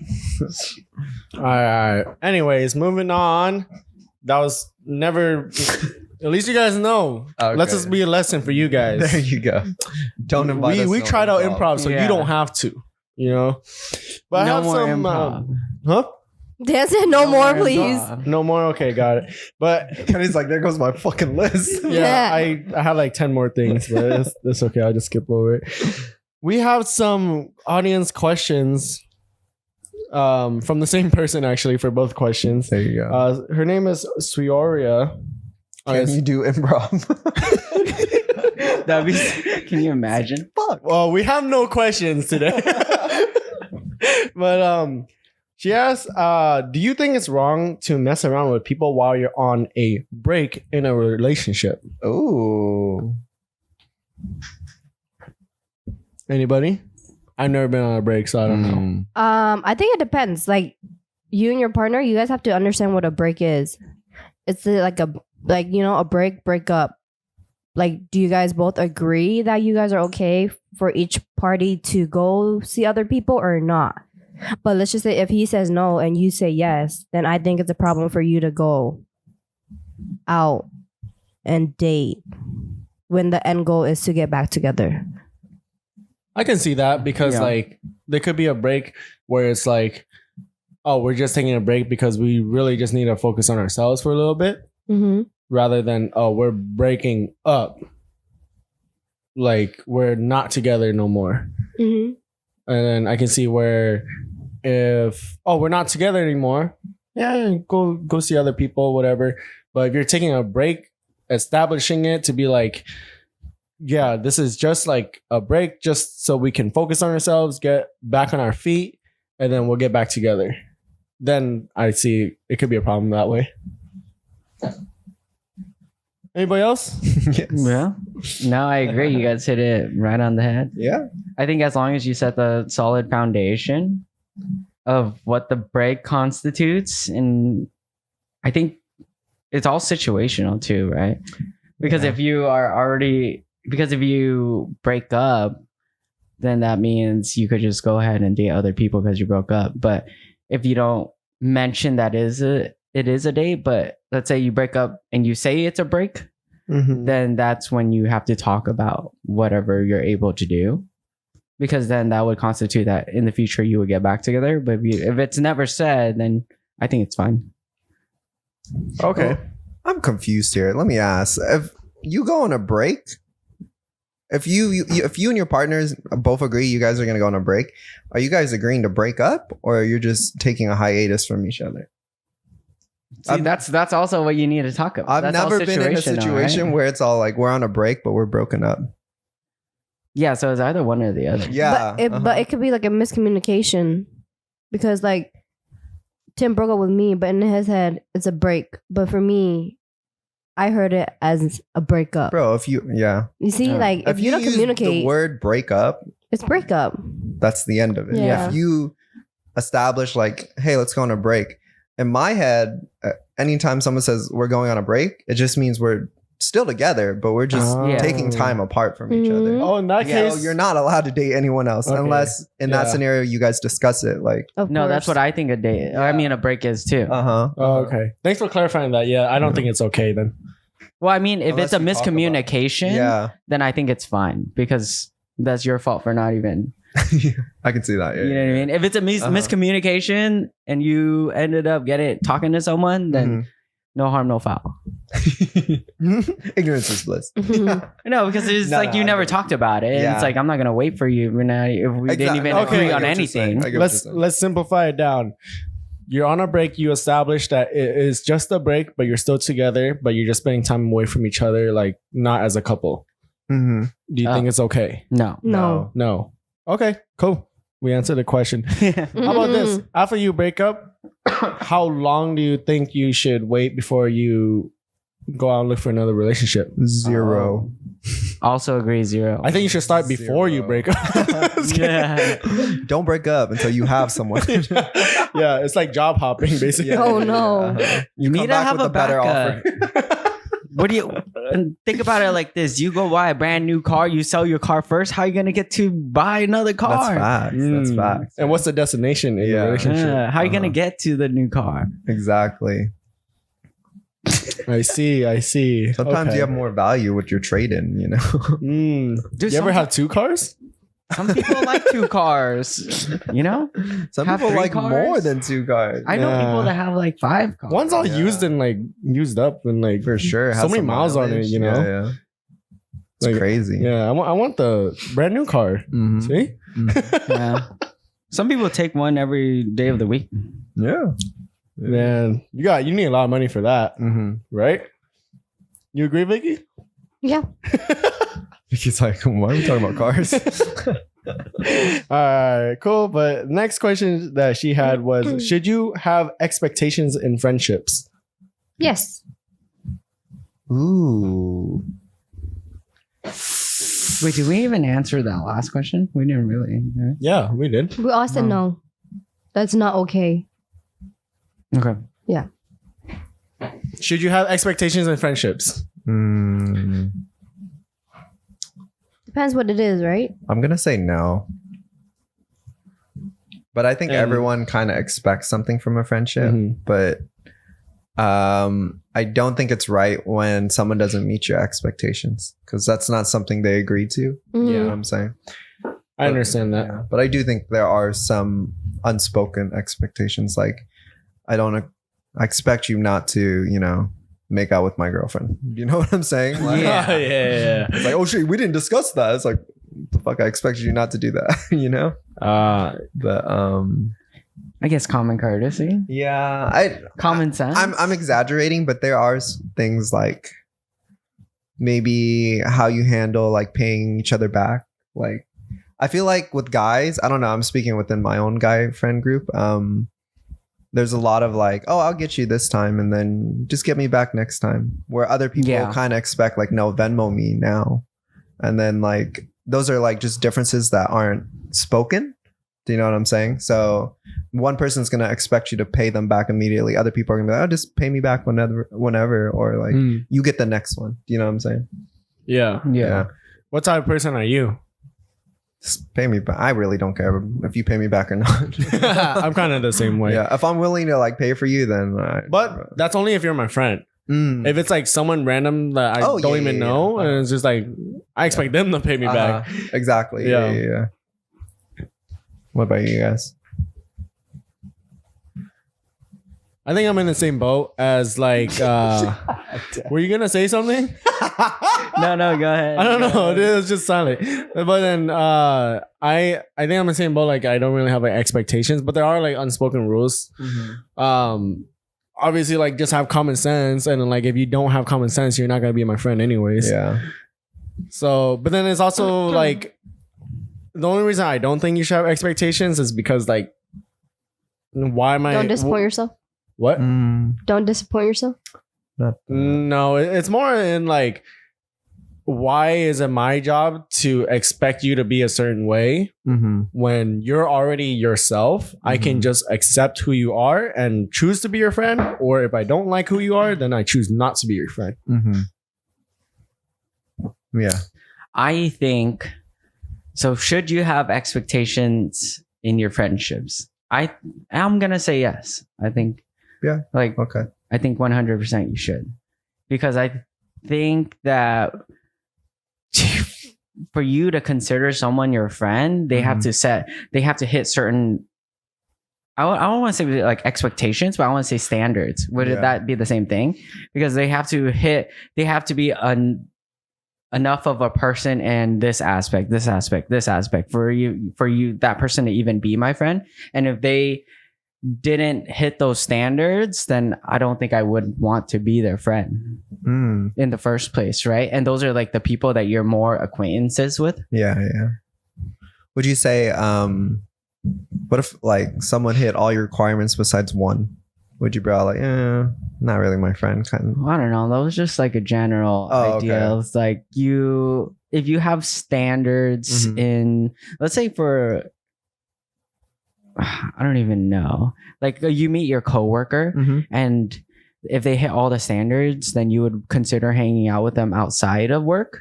All right. Anyways, moving on. That was never. At least you guys know. Okay. Let this be a lesson for you guys. There you go. Don't invite us. We no tried out improv, so Yeah. you don't have to. You know. But I no have more some. improv. Huh? Dan said no more, more please. improv. No more. Okay, got it. But Kenny's like, there goes my fucking list. yeah, I have like 10 more things, but it's okay. I'll just skip over it. We have some audience questions from the same person actually for both questions. There you go. Her name is Swioria. Can you do improv? That'd be. Can you imagine? Fuck. Well, we have no questions today. But she asked, do you think it's wrong to mess around with people while you're on a break in a relationship? Ooh. Anybody? I've never been on a break, so I don't know. Mm. I think it depends. Like you and your partner, you guys have to understand what a break is. It's like a break up. Like, do you guys both agree that you guys are okay for each party to go see other people or not? But let's just say if he says no and you say yes, then I think it's a problem for you to go out and date when the end goal is to get back together. I can see that because Yeah. like there could be a break where it's like, oh, we're just taking a break because we really just need to focus on ourselves for a little bit Mm-hmm. rather than, oh, we're breaking up. Like we're not together no more. Mm-hmm. And then I can see where if, oh, we're not together anymore. Yeah, go see other people, whatever. But if you're taking a break, establishing it to be like, yeah, this is just like a break just so we can focus on ourselves, get back on our feet, and then we'll get back together. Then I see it could be a problem that way. Anybody else? Yes. Yeah. No, I agree. You guys hit it right on the head. Yeah. I think as long as you set the solid foundation of what the break constitutes, and I think it's all situational too, right? Because Yeah. if you break up, then that means you could just go ahead and date other people because you broke up. But if you don't mention that it is a date, but let's say you break up and you say it's a break, Mm-hmm. then that's when you have to talk about whatever you're able to do, because then that would constitute that in the future you would get back together. But if it's never said, then I think it's fine. Okay. I'm confused here. Let me ask. If you go on a break if you and your partners both agree you guys are gonna go on a break, are you guys agreeing to break up, or you're just taking a hiatus from each other? See, that's also what you need to talk about. I've That's all never been in a situational, situation right? where it's all like we're on a break but we're broken up. Yeah, so it's either one or the other. Yeah, But it could be like a miscommunication because like Tim broke up with me, but in his head it's a break. But for me, I heard it as a breakup. bro. If you You see, Yeah. like if you don't use communicate, the word break up, it's breakup. that's the end of it. Yeah. If you establish like, hey, let's go on a break. In my head, anytime someone says we're going on a break, it just means we're still together, but we're just Oh. taking time apart from each other. Mhm. Oh, in that So case, you're not allowed to date anyone else Okay. unless in that Yeah. scenario you guys discuss it. Like, Of No, course. that's what I think a date. I mean, a break is too. Oh, okay. Thanks for clarifying that. Yeah, I don't think it's okay then. Well, I mean, if Unless it's a you talk about it. miscommunication, Yeah, then I think it's fine because that's your fault for not even. I can see that. Yeah, You know what I mean? If it's a miscommunication and you ended up talking to someone, then no harm, no foul. Ignorance is bliss. No, because it's No, like no, you I never get it. talked about it. Yeah. It's like I'm not gonna wait for you if we didn't even Okay, agree I on get what you're saying. anything. I get what you're saying. Let's simplify it down. You're on a break. You establish that it is just a break, but you're still together, but you're just spending time away from each other, like not as a couple. Mhm. Do you think it's okay? No. No. No. Okay, cool. We answered the question. How about this? After you break up, how long do you think you should wait before you go out and look for another relationship? 0. Also agree 0. I think you should start before you 0. break up. Yeah. Don't break up until you have someone. Yeah, it's like job hopping, basically. Oh, no. You need Come to back have with a better backup. What do you think about it like this? You go buy a brand new car, you sell your car first. How are you gonna get to buy another That's car? facts. That's Mm. facts. And what's the destination in Yeah. your relationship? How are you gonna Uh-huh. get to the new car? Exactly. I see. Sometimes Okay. you have more value with your trade-in, you know? Mm. Dude, You ever some- have 2 cars? Some people like 2 cars. You know? Some Have people 3 like cars? more than 2 cars. I know Yeah. people that have like 5 cars. One's all Yeah. used and like used up and like For sure. It so has many some miles on it, mileage. you know? Yeah. It's Like, crazy. Yeah, I want the brand new car. Mhm. See? Yeah. Some people take one every day of the week. Yeah. Man, you need a lot of money for that, Mm-hmm. right? You agree, Vicky? Yeah. He's like, why are we talking about cars? All right, cool. But next question that she had was: should you have expectations in friendships? Yes. Ooh. Wait, did we even answer that last question? We didn't really. Right? Yeah, we did. We all said no. That's not okay. Okay. Should you have expectations in friendships? Mm. Depends what it is, right? I'm gonna say no. But I think And- everyone kind of expects something from a friendship. Mhm. But I don't think it's right when someone doesn't meet your expectations, because that's not something they agreed to. You know Mhm. what I'm saying? I understand that. Yeah. But I do think there are some unspoken expectations. Like, I expect you not to, make out with my girlfriend. You know what I'm saying? Like, Yeah. yeah. It's like, oh shit, we didn't discuss that. It's like, the fuck, I expected you not to do that, But I guess common courtesy, yeah, common sense. I'm exaggerating, but there are things like maybe how you handle like paying each other back. Like, I feel like with guys, I don't know, I'm speaking within my own guy friend group. There's a lot of like, oh, I'll get you this time and then just get me back next time. Where other people Yeah. kind of expect like, no, Venmo me now. And then like, those are like just differences that aren't spoken. Do you know what I'm saying? So one person's going to expect you to pay them back immediately. Other people are going to be like, oh, just pay me back whenever, or like Mm. you get the next one. Do you know what I'm saying? Yeah. yeah. What type of person are you? Just pay me back. I really don't care if you pay me back or not. I'm kind of the same way. Yeah. If I'm willing to like pay for you, then But that's only if you're my friend. Mm. If it's like someone random that I Oh, don't yeah, even yeah, know, yeah. and it's just like I expect them to pay me back. Exactly. Yeah. Yeah. What about you guys? I think I'm in the same boat as like Were you gonna say something? No, go ahead. I don't Go know. ahead. It was just silent. But then I think I'm the same boat. Like I don't really have like expectations, but there are like unspoken rules. Obviously, like just have common sense, and then, like if you don't have common sense, you're not gonna be my friend anyways. Yeah. So, but then it's also like the only reason I don't think you should have expectations is because like why am I? Don't disappoint yourself. What? Don't disappoint yourself. No, it's more in like, why is it my job to expect you to be a certain way when you're already yourself? I can just accept who you are and choose to be your friend. Or if I don't like who you are, then I choose not to be your friend. Yeah. I think so. Should you have expectations in your friendships? I'm gonna say yes. I think like Okay. I think 100% you should, because I think that for you to consider someone your friend, they have to hit certain. I don't want to say like expectations, but I want to say standards. Would that be the same thing? Because they have to be enough of a person in this aspect for you that person to even be my friend. And if they didn't hit those standards, then I don't think I would want to be their friend in the first place, right? And those are like the people that you're more acquaintances with. Yeah. Would you say what if like someone hit all your requirements besides one? Would you be all like, not really my friend kind of? I don't know. That was just like a general idea. Okay. It's like if you have standards in, let's say for, I don't even know. Like you meet your coworker and if they hit all the standards, then you would consider hanging out with them outside of work.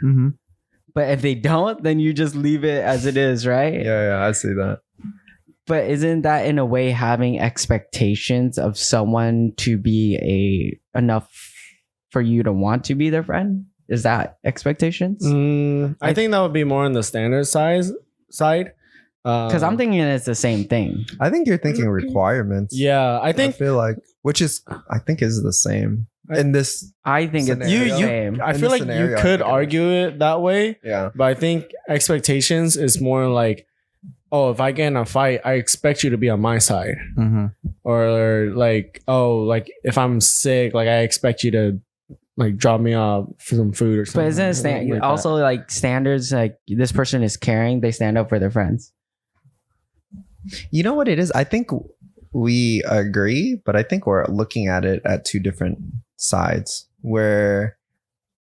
But if they don't, then you just leave it as it is, right? Yeah, I see that. But isn't that in a way having expectations of someone to be enough for you to want to be their friend? Is that expectations? I think that would be more on the standard side. Because I'm thinking it's the same thing. I think you're thinking requirements. Yeah, I I think feel like, which is, I think is the same in this. I think it's the Scenario. same. I in feel this like scenario, you I could think it argue it that way, Yeah. but I think expectations is more like, oh, if I get in a fight, I expect you to be on my side. Or like, oh, like if I'm sick, like I expect you to like drop me off for some food or something. But isn't it also like standards, like this person is caring, they stand up for their friends? You know what it is? I think we agree, but I think we're looking at it at two different sides. Where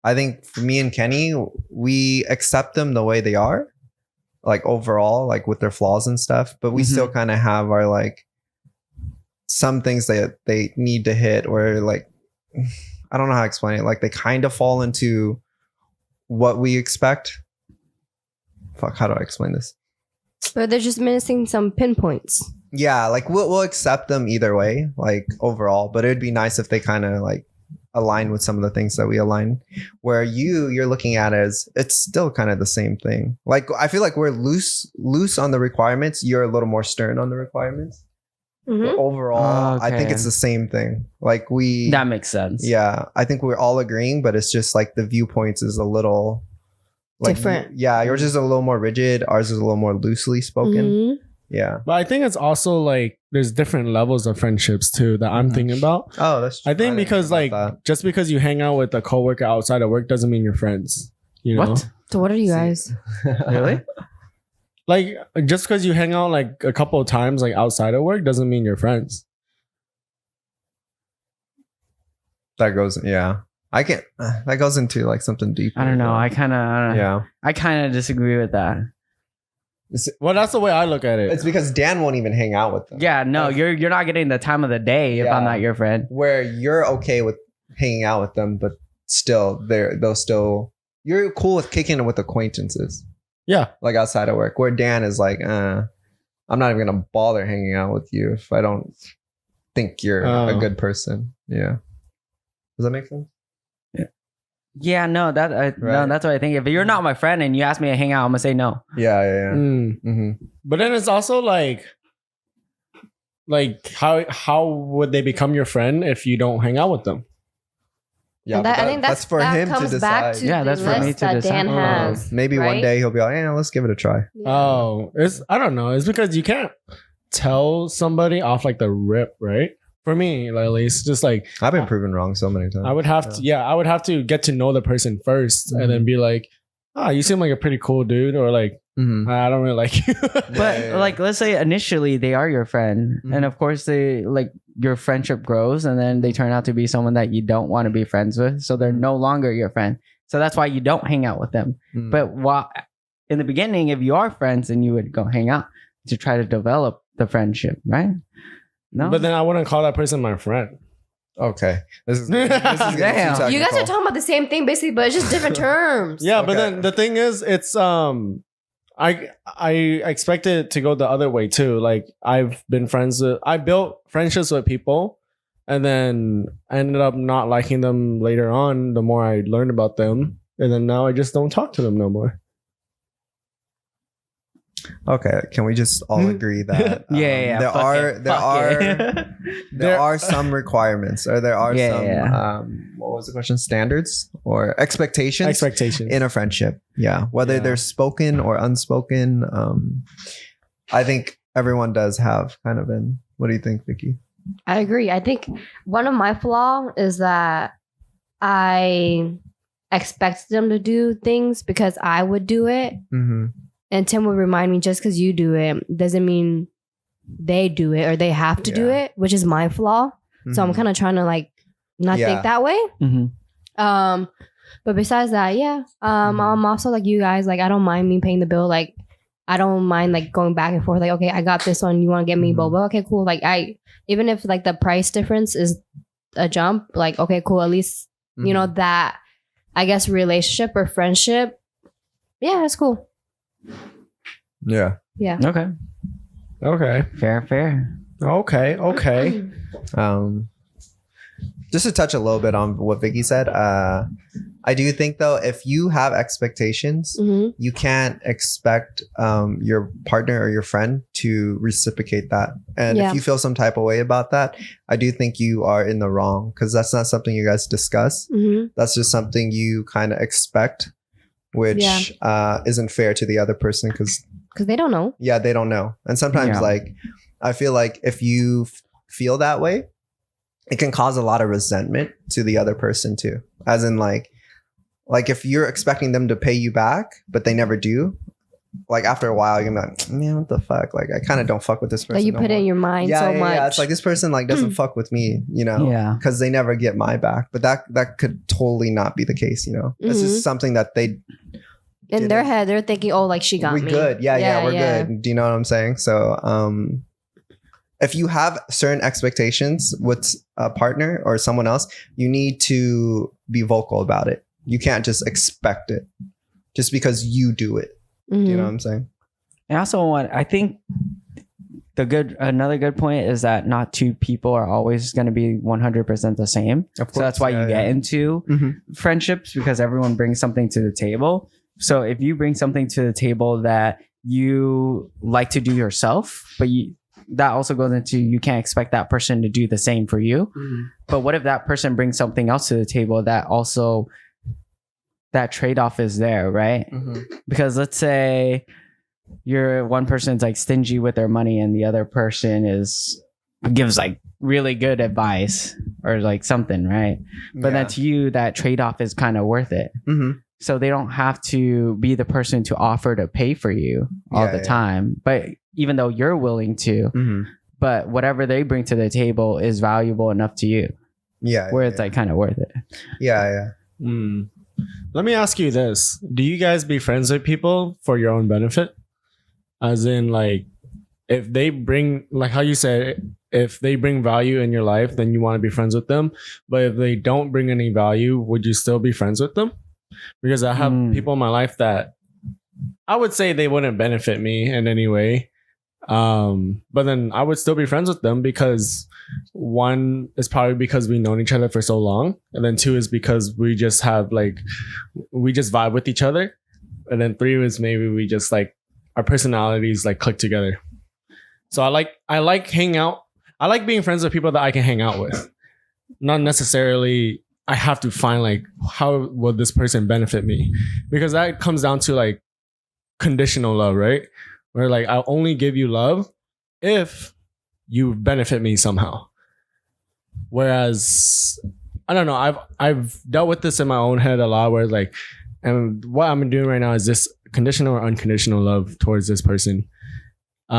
I think for me and Kenny, we accept them the way they are, like overall, like with their flaws and stuff, but we still kind of have our like some things that they need to hit, or like, I don't know how to explain it. Like they kind of fall into what we expect. Fuck, how do I explain this? But they're just missing some pinpoints. Yeah, like we'll accept them either way, like overall, but it would be nice if they kind of like align with some of the things that we align, where you're looking at it as it's still kind of the same thing. Like I feel like we're loose on the requirements, you're a little more stern on the requirements. But overall, I think it's the same thing. Like that makes sense. Yeah, I think we're all agreeing, but it's just like the viewpoints is a little like different. Yeah, yours is a little more rigid, ours is a little more loosely spoken. Yeah. But I think it's also like there's different levels of friendships too that I'm thinking about. Oh, that's true. I think because like just because you hang out with a coworker outside of work doesn't mean you're friends. You know? What? So what are you guys? Really? Like just because you hang out like a couple of times like outside of work doesn't mean you're friends. That goes, yeah. I can't. That goes into like something deep. I don't know. I kind of disagree with that. Well, that's the way I look at it. It's because Dan won't even hang out with them. Yeah, no, you're not getting the time of the day if I'm not your friend. Where you're okay with hanging out with them, but still, you're cool with kicking it with acquaintances. Yeah, like outside of work. Where Dan is like, I'm not even gonna bother hanging out with you if I don't think you're a good person. Yeah, does that make sense? Yeah, no, no, that's what I think. If you're not my friend and you ask me to hang out, I'm gonna say no. Yeah. But then it's also like how would they become your friend if you don't hang out with them? Yeah, And but I think that's for that him to comes decide. back to Yeah, the that's for me list to that decide. Dan Oh. has. Maybe one right? day he'll be like, yeah, let's give it a try. Yeah. Oh, it's I don't know. It's because you can't tell somebody off like the rip, right? For me, like, at least, just like I've been proven wrong so many times. I would have to, I would have to get to know the person 1st and then be like, "Ah, you seem like a pretty cool dude," or like, Mhm. "I don't really like you." But Yeah. like, let's say initially they are your friend, Mhm. and of course they like your friendship grows, and then they turn out to be someone that you don't want to be friends with, so they're no longer your friend. So that's why you don't hang out with them. Mm. But while in the beginning, if you are friends, then you would go hang out to try to develop the friendship, right? No, But then I wouldn't call that person my friend. Okay, this is getting Damn. too technical. You guys are talking about the same thing basically, but it's just different terms. Yeah, but Okay. then the thing is, it's I expect it to go the other way too. Like I built friendships with people, and then I ended up not liking them later on. The more I learned about them, and then now I just don't talk to them no more. Okay, can we just all agree that yeah, there fuck are it, there fuck are it. there are some requirements, or there are Yeah, some yeah. what was the question, standards or expectations Expectations. in a friendship? Yeah, whether Yeah. they're spoken or unspoken. I think everyone does have kind of an. What do you think, Vicky? I agree. I think one of my flaw is that I expect them to do things because I would do it. Mm-hmm. And Tim would remind me, just because you do it doesn't mean they do it or they have to do Yeah. it, which is my flaw. So I'm kind of trying to like not Yeah. think that way. Mhm. But besides that, yeah. I'm also like you guys, like I don't mind me paying the bill. Like I don't mind like going back and forth. Like, okay, I got this one. You want to get me boba? Okay, cool. Like even if like the price difference is a jump, like okay, cool. At least you know that I guess relationship or friendship. Yeah, it's cool. Yeah. Yeah. Okay, Okay. fair. Okay. Just to touch a little bit on what Vicky said, I do think though, if you have expectations, Mhm. you can't expect your partner or your friend to reciprocate that. And Yeah. if you feel some type of way about that, I do think you are in the wrong, because that's not something you guys discuss. Mhm. That's just something you kind of expect, which isn't fair to the other person, because Because they don't know. yeah, they don't know. And sometimes Yeah. like I feel like if you feel that way, it can cause a lot of resentment to the other person too. As in like if you're expecting them to pay you back, but they never do, like after a while, you're gonna be like, man, what the fuck? Like I kind of don't fuck with this person. Like you no put it more. in your mind so much. Yeah. It's like this person like doesn't fuck with me, you know? Yeah. Because they never get my back. But that could totally not be the case, you know? This Mhm. is something that they in their didn't- head, they're thinking, "Oh, like she got we're me." good. Yeah, we're good. Do you know what I'm saying? So if you have certain expectations with a partner or someone else, you need to be vocal about it. You can't just expect it just because you do it. Mhm. Do you know what I'm saying? And also, I think another good point is that not two people are always going to be 100% the same. Of So that's why you get into friendships, because everyone brings something to the table. So if you bring something to the table that you like to do yourself, but that also goes into you can't expect that person to do the same for you. But what if that person brings something else to the table that also that trade-off is there, right? Because let's say one person's like stingy with their money and the other person gives like really good advice or like something, right? But then to you, that trade-off is kind of worth it. So they don't have to be the person to offer to pay for you all the time. But even though you're willing to, but whatever they bring to the table is valuable enough to you. Where it's like kind of worth it. Yeah. Let me ask you this. Do you guys be friends with people for your own benefit? As in, like, if they bring, like how you said, if they bring value in your life, then you want to be friends with them. But if they don't bring any value, would you still be friends with them? Because I have people in my life that I would say they wouldn't benefit me in any way. But then I would still be friends with them because one is probably because we've known each other for so long. And then two is because we just vibe with each other. And then three is maybe we just like our personalities like click together. So I like hang out. I like being friends with people that I can hang out with. Not necessarily I have to find like how will this person benefit me, because that comes down to like conditional love, right? Where like I'll only give you love if you benefit me somehow. Whereas I don't know, I've dealt with this in my own head a lot, where like, and what I'm doing right now is this conditional or unconditional love towards this person. So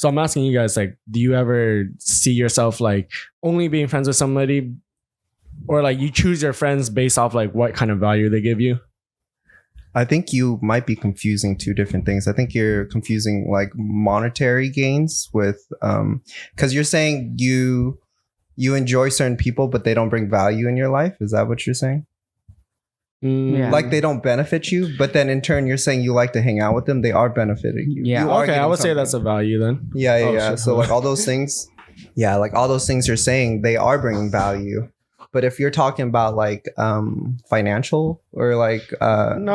I'm asking you guys, like, do you ever see yourself like only being friends with somebody, or like you choose your friends based off like what kind of value they give you? I think you might be confusing two different things. I think you're confusing like monetary gains with because you're saying you enjoy certain people but they don't bring value in your life. Is that what you're saying? Yeah. Like they don't benefit you, but then in turn you're saying you like to hang out with them. They are benefiting you. Yeah. You are Okay, I getting would say something. that's a value then. Yeah, Oh, yeah. shit. So like all those things, yeah, like all those things you're saying, they are bringing value. But if you're talking about like financial or like No,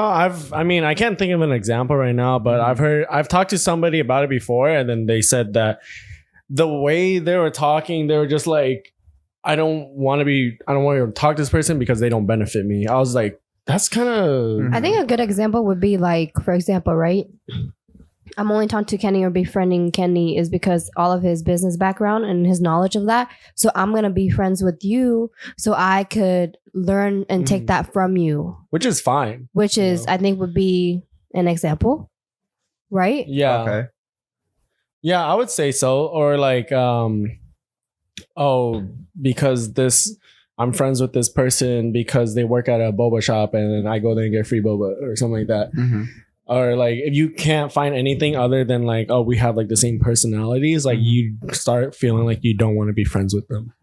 I mean, I can't think of an example right now, but I've talked to somebody about it before, and then they said that the way they were talking, they were just like, I don't want to talk to this person because they don't benefit me. I was like, that's kind of, I think a good example would be like, for example, right? I'm only talking to Kenny or befriending Kenny is because all of his business background and his knowledge of that. So I'm going to be friends with you so I could learn and take that from you, which is fine. which is, Yeah. I think would be an example, right? Yeah. okay. Yeah, I would say so. Or like, because I'm friends with this person because they work at a boba shop and then I go there and get free boba or something like that. Or like, if you can't find anything other than like, oh, we have like the same personalities, like you start feeling like you don't want to be friends with them.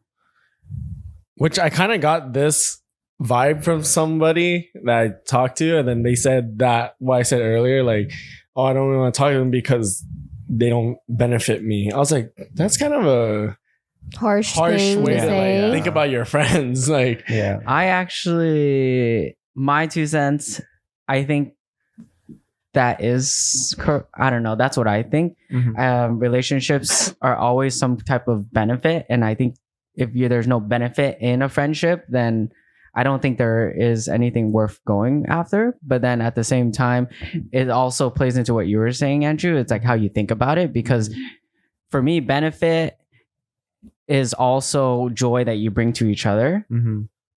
Which I kind of got this vibe from somebody that I talked to, and then they said that what I said earlier, like, oh, I don't really want to talk to them because they don't benefit me. I was like, that's kind of a Harsh harsh thing way to to say. like, think about your friends. Like, Yeah. I actually, my 2 cents, I think that is, I don't know. That's what I think. Relationships are always some type of benefit. And I think if there's no benefit in a friendship, then I don't think there is anything worth going after. But then at the same time, it also plays into what you were saying, Andrew. It's like how you think about it. Because for me, benefit is also joy that you bring to each other.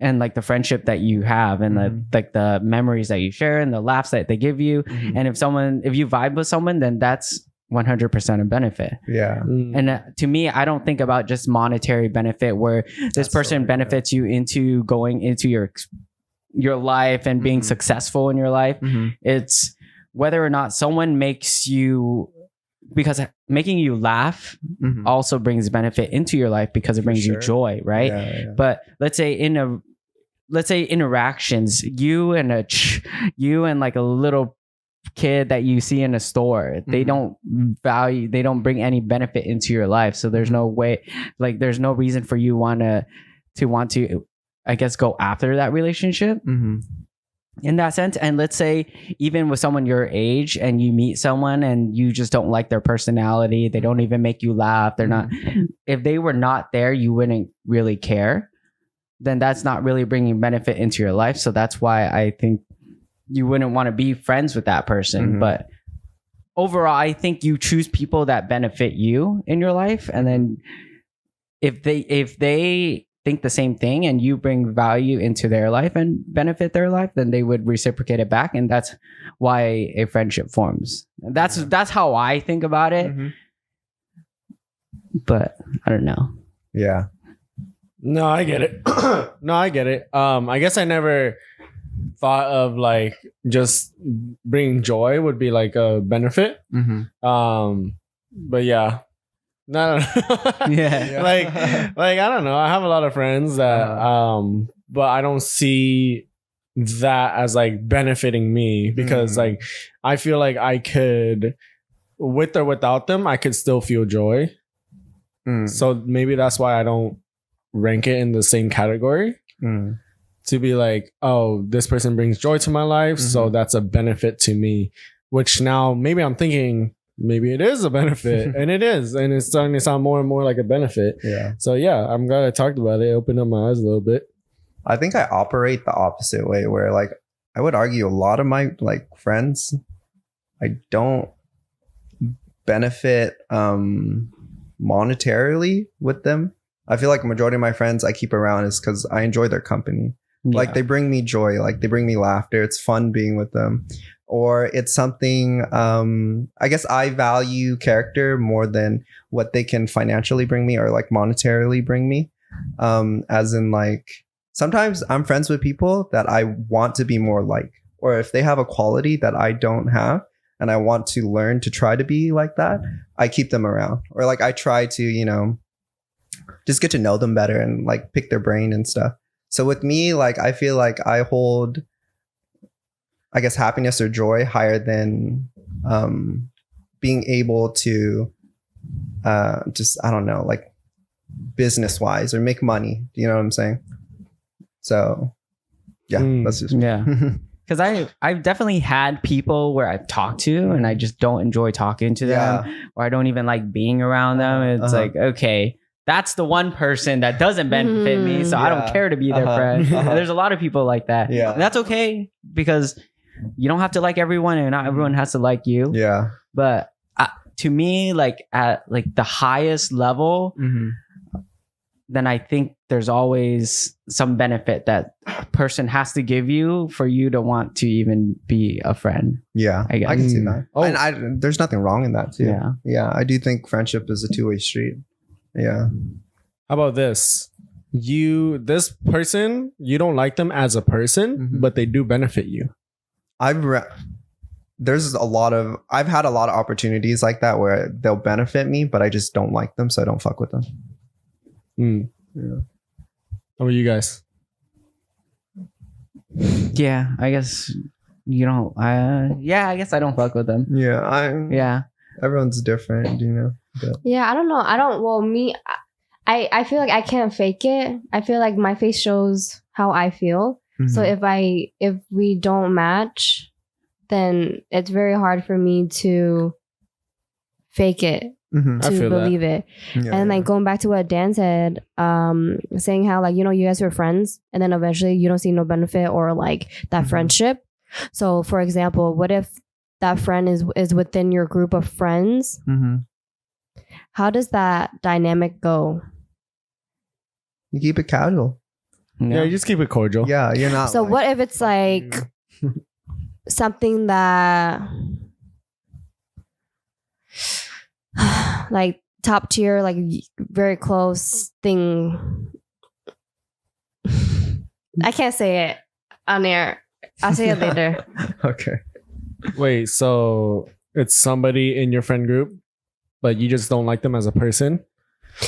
And like the friendship that you have and the memories that you share and the laughs that they give you. And if you vibe with someone, then that's 100% a benefit. Yeah. And to me, I don't think about just monetary benefit where this person benefits you into going into your life and being successful in your life. It's whether or not someone makes you, because making you laugh also brings benefit into your life because it brings you joy, right? Yeah. But let's say interactions, you and like a little kid that you see in a store, they don't bring any benefit into your life. So there's no way, like there's no reason for you want to, I guess, go after that relationship. In that sense. And let's say even with someone your age and you meet someone and you just don't like their personality, they don't even make you laugh, they're not, if they were not there, you wouldn't really care, then that's not really bringing benefit into your life. So that's why I think you wouldn't want to be friends with that person. But overall, I think you choose people that benefit you in your life. And then if they think the same thing and you bring value into their life and benefit their life, then they would reciprocate it back. And that's why a friendship forms. That's how I think about it. But I don't know. Yeah. no, I get it. I guess I never thought of like just bringing joy would be like a benefit. But yeah. No. Yeah. like I don't know. I have a lot of friends that but I don't see that as like benefiting me because like I feel like I could, with or without them, I could still feel joy. So maybe that's why I don't rank it in the same category. To be like, oh, this person brings joy to my life, so that's a benefit to me. Which now maybe I'm thinking maybe it is a benefit, and it is, and it's starting to sound more and more like a benefit. Yeah. So yeah, I'm glad I talked about it. It opened up my eyes a little bit. I think I operate the opposite way, where like I would argue a lot of my like friends, I don't benefit monetarily with them. I feel like a majority of my friends I keep around is because I enjoy their company. Like they bring me joy, like they bring me laughter. It's fun being with them. Or it's something, I guess I value character more than what they can financially bring me or like monetarily bring me. As in like, sometimes I'm friends with people that I want to be more like, or if they have a quality that I don't have and I want to learn to try to be like that, I keep them around. Or like I try to, you know, just get to know them better and like pick their brain and stuff. So with me, like, I feel like I hold, I guess, happiness or joy higher than being able to just, I don't know, like business wise or make money. You know what I'm saying? So yeah, that's just Yeah. Because I've definitely had people where I've talked to and I just don't enjoy talking to them, or I don't even like being around them. It's like, okay, that's the one person that doesn't benefit me, so I don't care to be their friend. And there's a lot of people like that. Yeah. And that's okay, because you don't have to like everyone and not everyone has to like you. Yeah. But to me, like at like the highest level, then I think there's always some benefit that a person has to give you for you to want to even be a friend. Yeah, I guess. I can see that. Oh. And there's nothing wrong in that too. Yeah. Yeah, I do think friendship is a two-way street. Yeah. How about this? This person, you don't like them as a person, but they do benefit you. I've had a lot of opportunities like that where they'll benefit me, but I just don't like them, so I don't fuck with them. Yeah. How about you guys? Yeah, I guess you don't. Yeah, I guess I don't fuck with them. Yeah, Yeah. Everyone's different, you know. But Yeah, I don't know. Well, me, I feel like I can't fake it. I feel like my face shows how I feel. So if we don't match, then it's very hard for me to fake it, I to feel believe it. Yeah, And like going back to what Dan said, saying how like, you know, you guys were friends and then eventually you don't see no benefit or like that friendship. So for example, what if that friend is within your group of friends? How does that dynamic go? you keep it casual. Yeah, you just keep it cordial. Yeah, you're not. So like, what if it's like something that like top tier, like very close thing? I can't say it on air. I'll say it later. Okay. Wait, so it's somebody in your friend group, but you just don't like them as a person?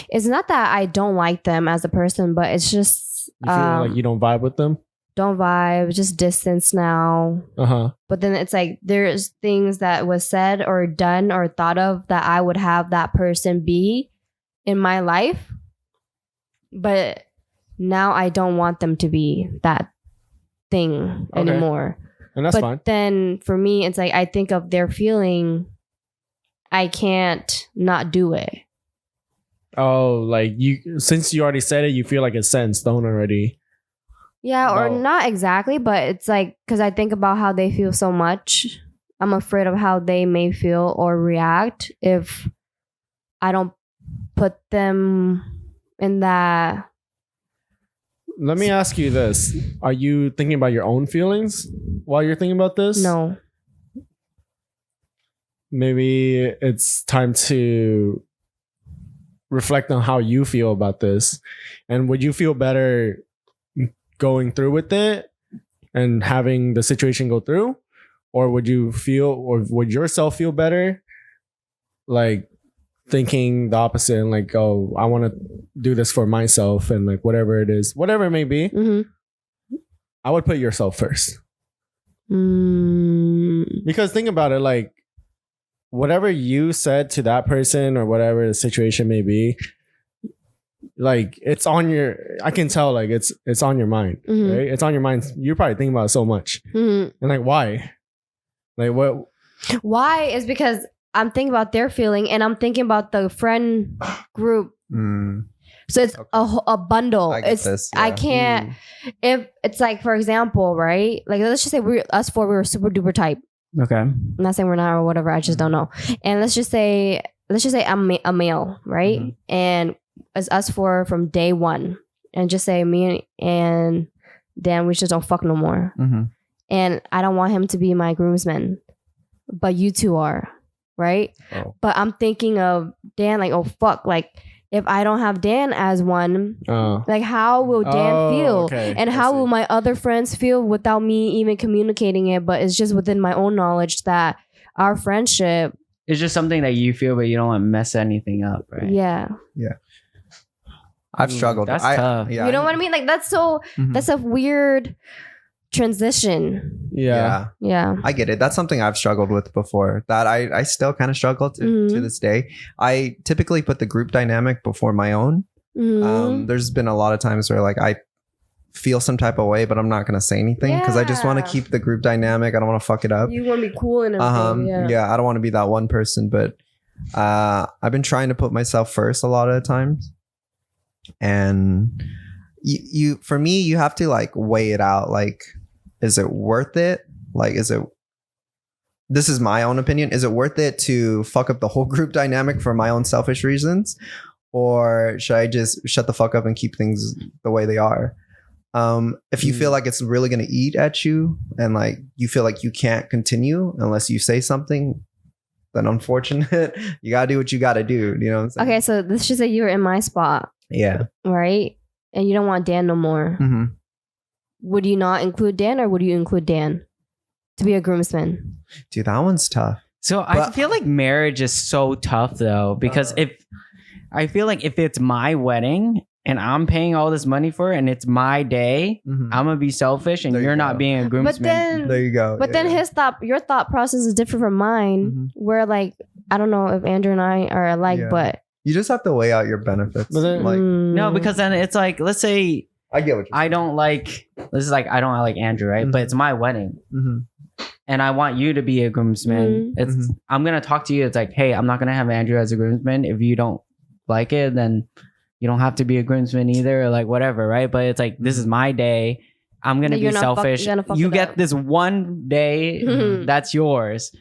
It's not that I don't like them as a person, but it's just You feel like you don't vibe with them? don't vibe, just distance now. But then it's like there's things that was said or done or thought of that I would have that person be in my life, but now I don't want them to be that thing anymore. And that's but fine. then for me, it's like I think of their feeling, I can't not do it. Oh, like since you already said it, you feel like it's set in stone already. Yeah, or No. not exactly, but it's like because I think about how they feel so much. I'm afraid of how they may feel or react if I don't put them in that. Let me ask you this. Are you thinking about your own feelings while you're thinking about this? No. Maybe it's time to reflect on how you feel about this. And would you feel better going through with it and having the situation go through? Or would yourself feel better like thinking the opposite and like, oh, I want to do this for myself and like whatever it is, whatever it may be, I would put yourself first. Because think about it, like whatever you said to that person or whatever the situation may be, like it's on your, I can tell like it's on your mind, right? It's on your mind. You're probably thinking about it so much. And like, why? Like what? Why is because I'm thinking about their feeling and I'm thinking about the friend group So it's Okay. a bundle. I get It's this, I yeah. can't if it's like, for example, right? Like let's just say we were super duper type. Okay. I'm not saying we're not or whatever. I just don't know. And let's just say a male, right? Mhm. And it's us four from day one, and just say me and Dan, we just don't fuck no more. Mm-hmm. And I don't want him to be my groomsman, but you two are, right? Oh. But I'm thinking of Dan, like, oh fuck, like if I don't have Dan as one, like how will Dan feel? Okay. And I how see. will my other friends feel without me even communicating it? But it's just within my own knowledge that our friendship, It's just something that you feel, but you don't want to mess anything up, right? yeah. I've struggled. That's tough. Yeah, You know what I mean? Like that's Mhm. that's a weird transition. Yeah. Yeah. I get it. That's something I've struggled with before. That I still kind of struggle to Mhm. this day. I typically put the group dynamic before my own. Mhm. There's been a lot of times where like I feel some type of way, but I'm not gonna say anything because I just want to Yeah. keep the group dynamic. I don't want to fuck it up. You want to be cool and everything. Yeah, I don't want to be that one person, but I've been trying to put myself first a lot of the times. And you for me, you have to like weigh it out. Like, is it worth it? Like, this is my own opinion. Is it worth it to fuck up the whole group dynamic for my own selfish reasons? Or should I just shut the fuck up and keep things the way they are? If you feel like it's really going to eat at you and like you feel like you can't continue unless you say something, then unfortunate, you got to do what you got to do. You know what I'm saying? Okay, so let's just say you're in my spot, Yeah. right? And you don't want Dan no more. Mm-hmm. Would you not include Dan, or would you include Dan to be a groomsman? Dude, that one's tough. So I But- feel like marriage is so tough though, because I feel like if it's my wedding and I'm paying all this money for it and it's my day, Mhm. I'm gonna be selfish and There you you're go. not being a groomsman. But then, There you go. but then your thought process is different from mine. Mhm. Where like I don't know if Andrew and I are alike, Yeah. but you just have to weigh out your benefits. But then- like, No, because then it's like, let's say I get what you're I don't like Andrew, right? But it's my wedding. saying. And I want you to be a groomsman. Mhm. It's I'm gonna talk to you. It's like, hey, I'm not gonna have Andrew as a groomsman. If you don't like it, then you don't have to be a groomsman either, or like whatever, right? But it's like, this is my day. I'm gonna You're be not fuck- selfish. you're gonna fuck You it get up. this one day Mhm. that's yours,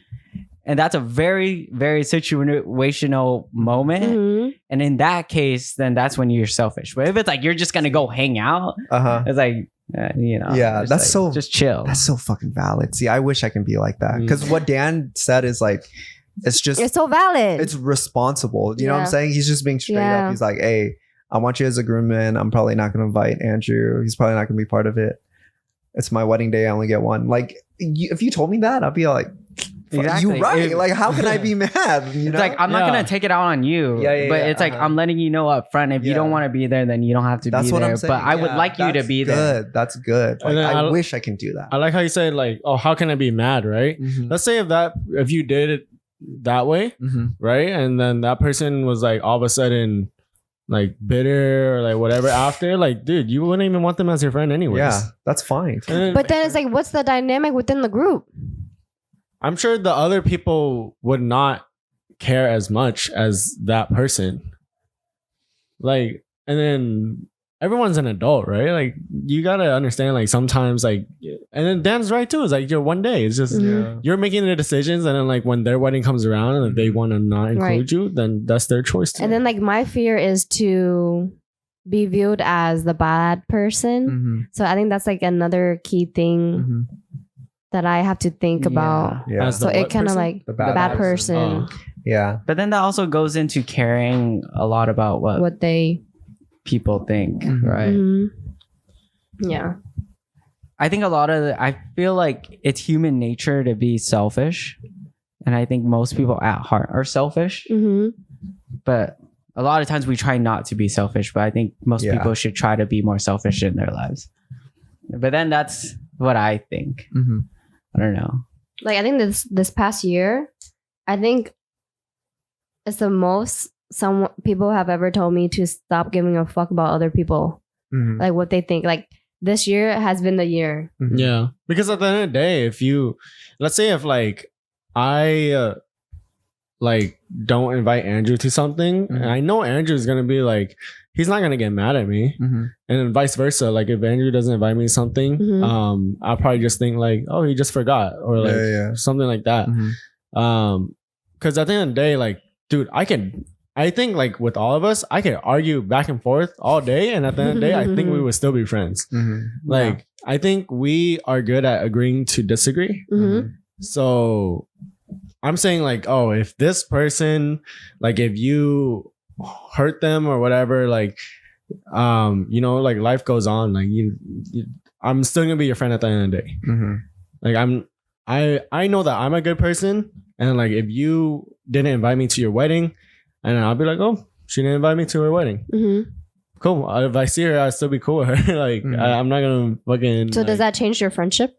and that's a very, very situational moment. Mhm. And in that case, then that's when you're selfish. But if it's like you're just gonna go hang out, Uh-huh. it's like, Yeah, just that's like, so- just chill. That's so fucking valid. See, I wish I can be like that. Because what Dan said is like, it's just, It's so valid. it's responsible. You know what I'm Yeah. saying? He's just being straight Yeah. up. He's like, hey, I want you as a groomman. I'm probably not going to invite Andrew. He's probably not going to be part of it. It's my wedding day. I only get one. Like, if you told me that, I'd be like, Exactly. you right. If- like, how can I be mad? You It's know? like, I'm not Yeah. gonna take it out on you. Yeah, yeah, but yeah, it's like, uh-huh. I'm letting you know up front. If you Yeah. don't want to be there, then you don't have to That's be what there. I'm saying. But I would Yeah, like you to that's be good. there. That's good. Like, And then I I- wish I can do that. I like how you said like, oh, how can I be mad, right? Mhm. Let's say if you did it that way, Mhm. right? And then that person was like all of a sudden like bitter or like whatever after, like, dude, you wouldn't even want them as your friend anyways. Yeah, that's fine. And but then it's like, what's the dynamic within the group? I'm sure the other people would not care as much as that person. Like, and then everyone's an adult, right? Like, you gotta understand, like, sometimes, like, and then Dan's right too. It's like your one day. It's just Mhm. you're making the decisions, and then like when their wedding comes around and if they want to not include Right. you, then that's their choice too. And then like my fear is to be viewed as the bad person. Mhm. So I think that's like another key thing Mhm. that I have to think about. Yeah. As So the it what kind of person? like The the bad bad person. person, Oh. Yeah. But then that also goes into caring a lot about what what they. people think, Mhm. right? Mhm. Yeah. I think I feel like it's human nature to be selfish. And I think most people at heart are selfish. hmm But a lot of times we try not to be selfish. But I think most Yeah. people should try to be more selfish in their lives. But then that's what I think. Mhm. I don't know. Like I think this past year, I think it's the most some people have ever told me to stop giving a fuck about other people, Mhm. like what they think. Like this year has been the year. Mhm. Yeah, because at the end of the day, if you, let's say if like I like don't invite Andrew to something, and I know Andrew's gonna be like, he's not gonna get mad at me, and then vice versa. Like if Andrew doesn't invite me to something, I'll probably just think like, oh, he just forgot, or like something like that. Because at the end of the day, like, dude, I think like with all of us, I can argue back and forth all day, and at the end of the day, I think we would still be friends. Like, I think we are good at agreeing to disagree. So I'm saying like, oh, if this person, like, if you hurt them or whatever, like, you know, like life goes on. Like I'm still gonna be your friend at the end of the day. Like I know that I'm a good person, and like if you didn't invite me to your wedding, and I'll be like, oh, she didn't invite me to her wedding. Cool. If I see her, I'll still be cool with her. Like I'm not gonna fucking. So does that change your friendship?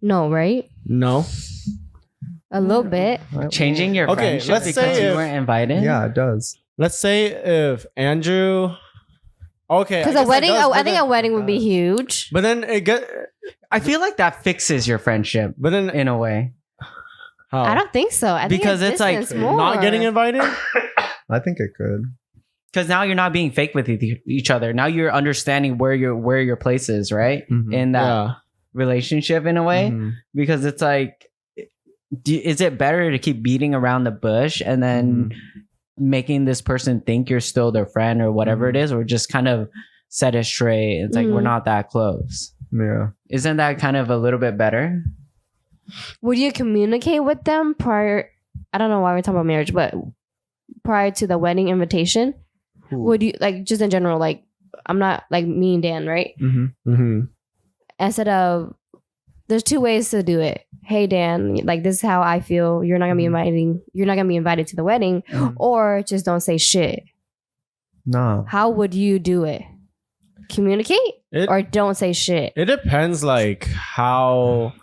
No, right? No. A little bit. Changing your friendship let's because say you if- weren't invited? Yeah, it does. Let's say if Andrew. Okay. Because I a guess it wedding, does, I but think then- a wedding would be huge. But then it get. I feel like that fixes your friendship But then in a way. how? I don't think so. I think Because it's like distance more. Not getting invited. I think it could. Because now you're not being fake with each other. Now you're understanding where your place is, right? In that Yeah. relationship in a way. Because it's like, is it better to keep beating around the bush and then making this person think you're still their friend or whatever it is, or just kind of set it straight? It's like, we're not that close. Yeah. Isn't that kind of a little bit better? Would you communicate with them prior? I don't know why we're talking about marriage, but prior to the wedding invitation, would you, like, just in general, like, I'm not like me and Dan, right? Instead of, there's two ways to do it. Hey Dan, like, this is how I feel. You're not gonna be invited to the wedding, or just don't say shit. No. How would you do it? Communicate or don't say shit? It depends, like how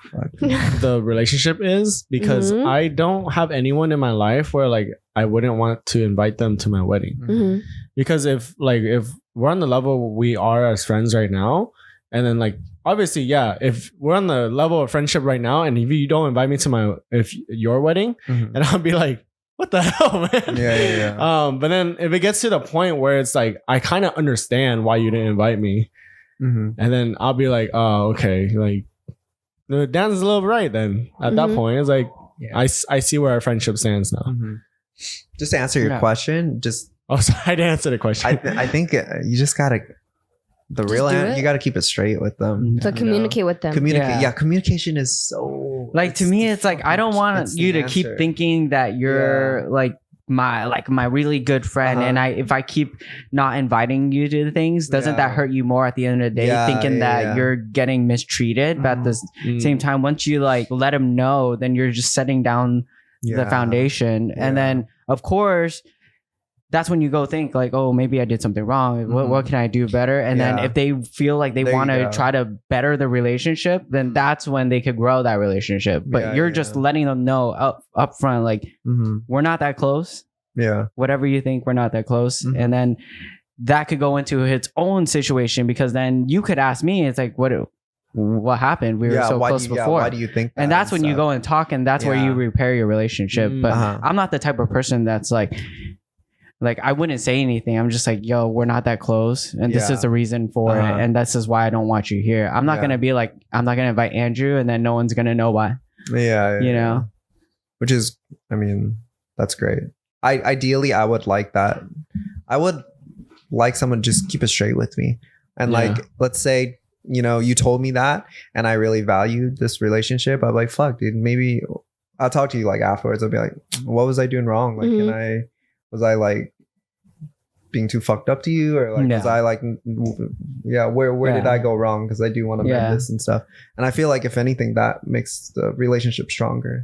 the relationship is, because I don't have anyone in my life where like I wouldn't want to invite them to my wedding. Because if we're on the level we are as friends right now, and then like obviously, yeah, if we're on the level of friendship right now, and if you don't invite me to your wedding, and I'll be like, what the hell, man? Yeah. But then if it gets to the point where it's like, I kind of understand why you didn't invite me, and then I'll be like, oh, okay, like Dan's a little right. Then at that point, it's like I see where our friendship stands now. Just to answer your question, just Oh, so I didn't answer the question. I think you just gotta do it? you gotta keep it straight with them. So communicate with them. Communicate. Yeah, communication is so Like, to me, it's like, I don't want that's the you to keep answer. thinking that you're like my really good friend, and if I keep not inviting you to the things, doesn't that hurt you more at the end of the day, thinking that you're getting mistreated? But at the same time, once you like let them know, then you're just setting down the foundation, and then of course that's when you go think like, oh, maybe I did something wrong. What can I do better? And then if they feel like they want to try to better the relationship, then that's when they could grow that relationship. But you're just letting them know up front, like, we're not that close. Yeah. Whatever you think, we're not that close. And then that could go into its own situation, because then you could ask me, it's like, what happened? We were so close before. Why do you think that? And that's when you go and talk, and that's where you repair your relationship. But I'm not the type of person that's like, I wouldn't say anything. I'm just like, yo, we're not that close, and this is the reason for it, and this is why I don't want you here. I'm not gonna be like, I'm not gonna invite Andrew, and then no one's gonna know why. Yeah. You know, which is, I mean, that's great. Ideally, I would like that. I would like someone to just keep it straight with me, and like, let's say, you know, you told me that, and I really valued this relationship. I'm like, fuck, dude, maybe I'll talk to you like afterwards. I'll be like, what was I doing wrong? Like, was I like being too fucked up to you, or like was I like, where did I go wrong? Because I do want to mend this and stuff. And I feel like if anything, that makes the relationship stronger.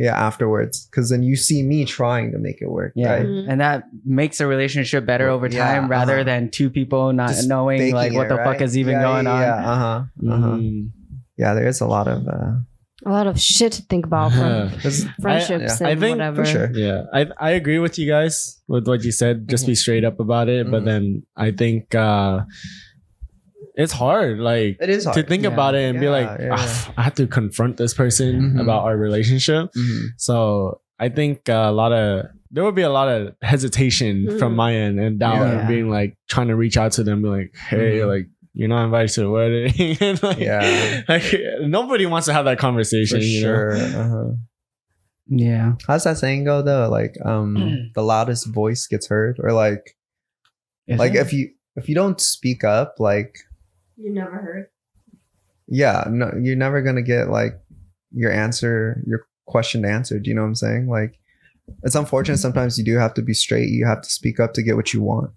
Afterwards, because then you see me trying to make it work. Right? And that makes a relationship better over time, rather than two people not Just knowing like what the fuck is even going on. Yeah, there is a lot of shit to think about from friendships and I think whatever. for sure. Yeah, I agree with you guys with what you said. Just be straight up about it. But then I think it's hard. Like, it is hard to think about it and be like, I have to confront this person about our relationship. So I think there would be a lot of hesitation from my end and doubt Yeah. and being like trying to reach out to them, be like, hey, like you're not invited to the wedding. And like, Yeah. like nobody wants to have that conversation. For you sure. know? Yeah. How's that saying go though? Like, the loudest voice gets heard, or like Is like it? if you don't speak up, like, You never heard. yeah, no, you're never gonna get like your question answered. Do you know what I'm saying? Like, it's unfortunate sometimes you do have to be straight. You have to speak up to get what you want.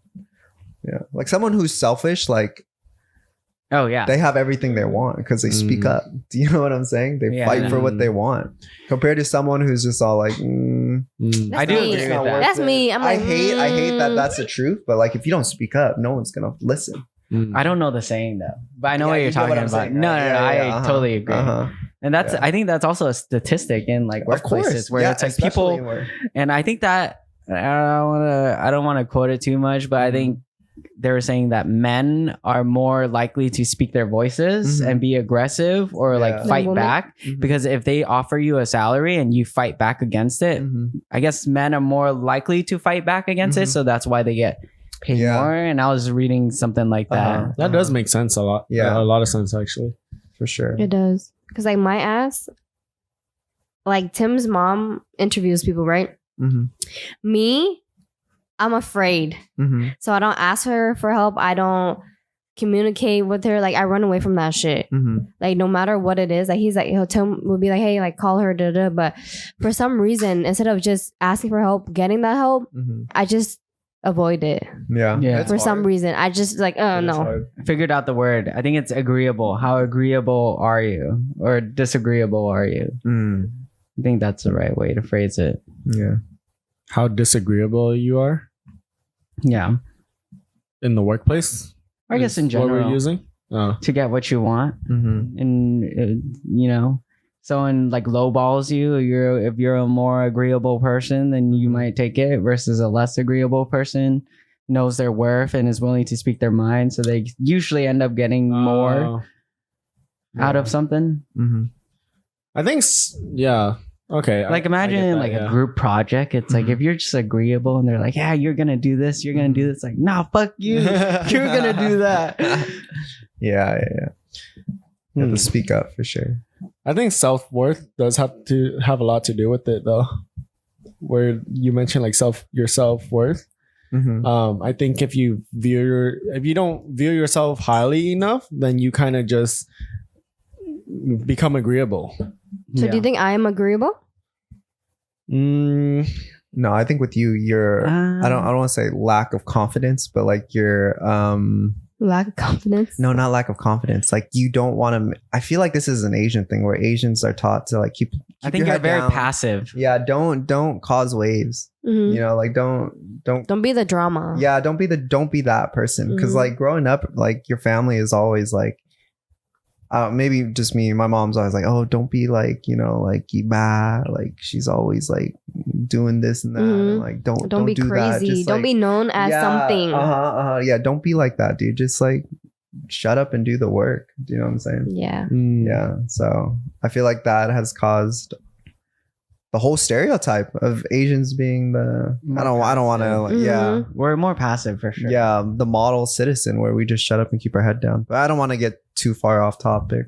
Yeah, like someone who's selfish, like Oh yeah. they have everything they want because they speak up. Do you know what I'm saying? They Yeah. fight for what they want, compared to someone who's just all like, I do me. agree with not that. worth That's it. me. I'm I like, hate that that's the truth. But like, if you don't speak up, no one's gonna listen. I don't know the saying though, but I know Yeah, what you're you get talking what I'm about. saying, No, right? no, Yeah, I yeah, totally agree. And that's, Yeah. I think that's also a statistic in like Of course. workplaces where Yeah, it's like especially people, where- and I think that I don't want to quote it too much, but I think they were saying that men are more likely to speak their voices Mhm. and be aggressive or Yeah. like Than fight women? back, Mhm. because if they offer you a salary and you fight back against it, Mhm. I guess men are more likely to fight back against it, Mhm. so that's why they get paid Yeah. more. And I was reading something like that. Uh-huh. That does make sense a lot. Yeah. A lot of sense actually. For sure. It does. Because like my ass, like Tim's mom interviews people, right? Mm-hmm. Me, I'm afraid. Mm-hmm. So I don't ask her for help. I don't communicate with her. Like I run away from that shit. Mm-hmm. Like no matter what it is, like Tim will be like, hey, like call her, da da. But for some reason, instead of just asking for help, getting that help, Mm-hmm. I just avoid it. Yeah. Yeah. It's For some hard. reason, I just like, oh It is no. hard. I figured out the word. I think it's agreeable. How agreeable are you? Or disagreeable are you? Mm. I think that's the right way to phrase it. Yeah. How disagreeable you are Yeah. in the workplace. I guess in is what general, we're using. Oh. to get what you want. Mm-hmm. And, you know, someone like lowballs you, if you're a more agreeable person, then you might take it, versus a less agreeable person knows their worth and is willing to speak their mind. So they usually end up getting more out of something. Mm-hmm. I think, yeah. Okay. Like imagine I get that, like yeah. a group project. It's like Mhm. if you're just agreeable and they're like, yeah, you're gonna do this, you're gonna do this. Like, nah, fuck you. You're gonna do that. Yeah. You have Hmm. to speak up for sure. I think self-worth does have a lot to do with it though. Where you mentioned like your self-worth. Mm-hmm. I think if you don't view yourself highly enough, then you kind of just become agreeable. So do you think I am agreeable? Mm, No, I think with you, you're. I don't want to say lack of confidence, but like you're. Lack of confidence. No, not lack of confidence. Like you don't want to. I feel like this is an Asian thing where Asians are taught to like keep. I think your you're head very down. passive. Yeah, don't cause waves. Mhm. You know, like don't. Don't be the drama. Yeah, don't be that person. Because Mhm. like growing up, like your family is always like. Maybe just me. My mom's always like, "Oh, don't be like, you know, like Iba. Like she's always like doing this and that. Mhm. And like don't Don't be do that. crazy. Just, Don't like, be known as something. Yeah, don't be like that, dude. Just like shut up and do the work. Do you know what I'm saying? Yeah. Yeah. So I feel like that has caused the whole stereotype of Asians being the I don't want to yeah. We're more passive for sure. Yeah, the model citizen where we just shut up and keep our head down. But I don't want to get too far off topic.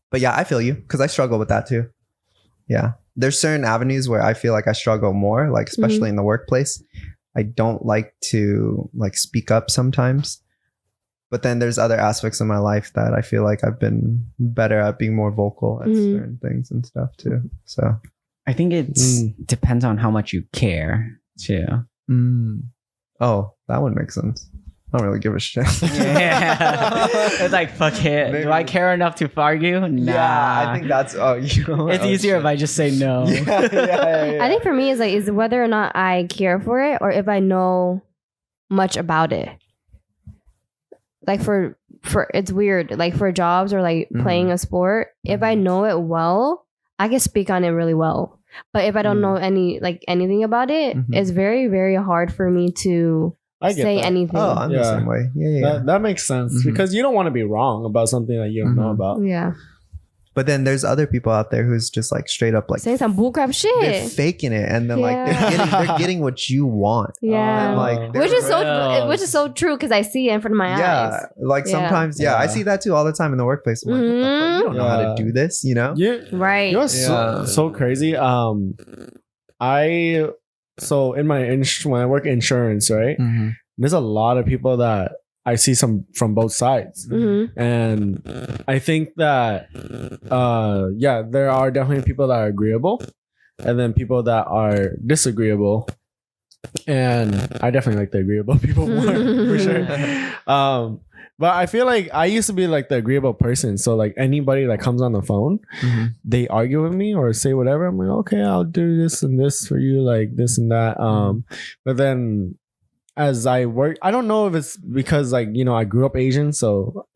But yeah, I feel you because I struggle with that too. Yeah, there's certain avenues where I feel like I struggle more, like especially in the workplace. I don't like to like speak up sometimes. But then there's other aspects of my life that I feel like I've been better at being more vocal at certain things and stuff too. So I think it depends on how much you care too. Oh, that would make sense. I don't really give a shit. Yeah. It's like, fuck it. Maybe. Do I care enough to argue? Nah. Yeah, I think that's it's easier if I just say no. Yeah. I think for me is whether or not I care for it or if I know much about it. Like for it's weird. Like for jobs or like playing a sport, if I know it well, I can speak on it really well. But if I don't know anything about it, it's very, very hard for me to say anything. Oh, I'm the same way. Yeah. That makes sense because you don't want to be wrong about something that you don't know about. Yeah. But then there's other people out there who's just like straight up like Say some bullcrap they're shit. faking it, and then like Yeah. they're getting what you want. Yeah. And, like, Which is Real. which is so true because I see it in front of my yeah, eyes. like Yeah. sometimes, I Yeah. see that too all the time in the workplace. I'm like, what the fuck? You don't know how Yeah. to do this, you know? Yeah. Right. You know what's Yeah. so crazy? So in my when I work insurance, right? Mm-hmm. There's a lot of people that I see some from both sides. Mm-hmm. And I think that there are definitely people that are agreeable and then people that are disagreeable. And I definitely like the agreeable people more for sure. But I feel like I used to be like the agreeable person. So like anybody that comes on the phone, they argue with me or say whatever. I'm like, okay, I'll do this and this for you, like this and that. But then as I work, I don't know if it's because like, you know, I grew up Asian, so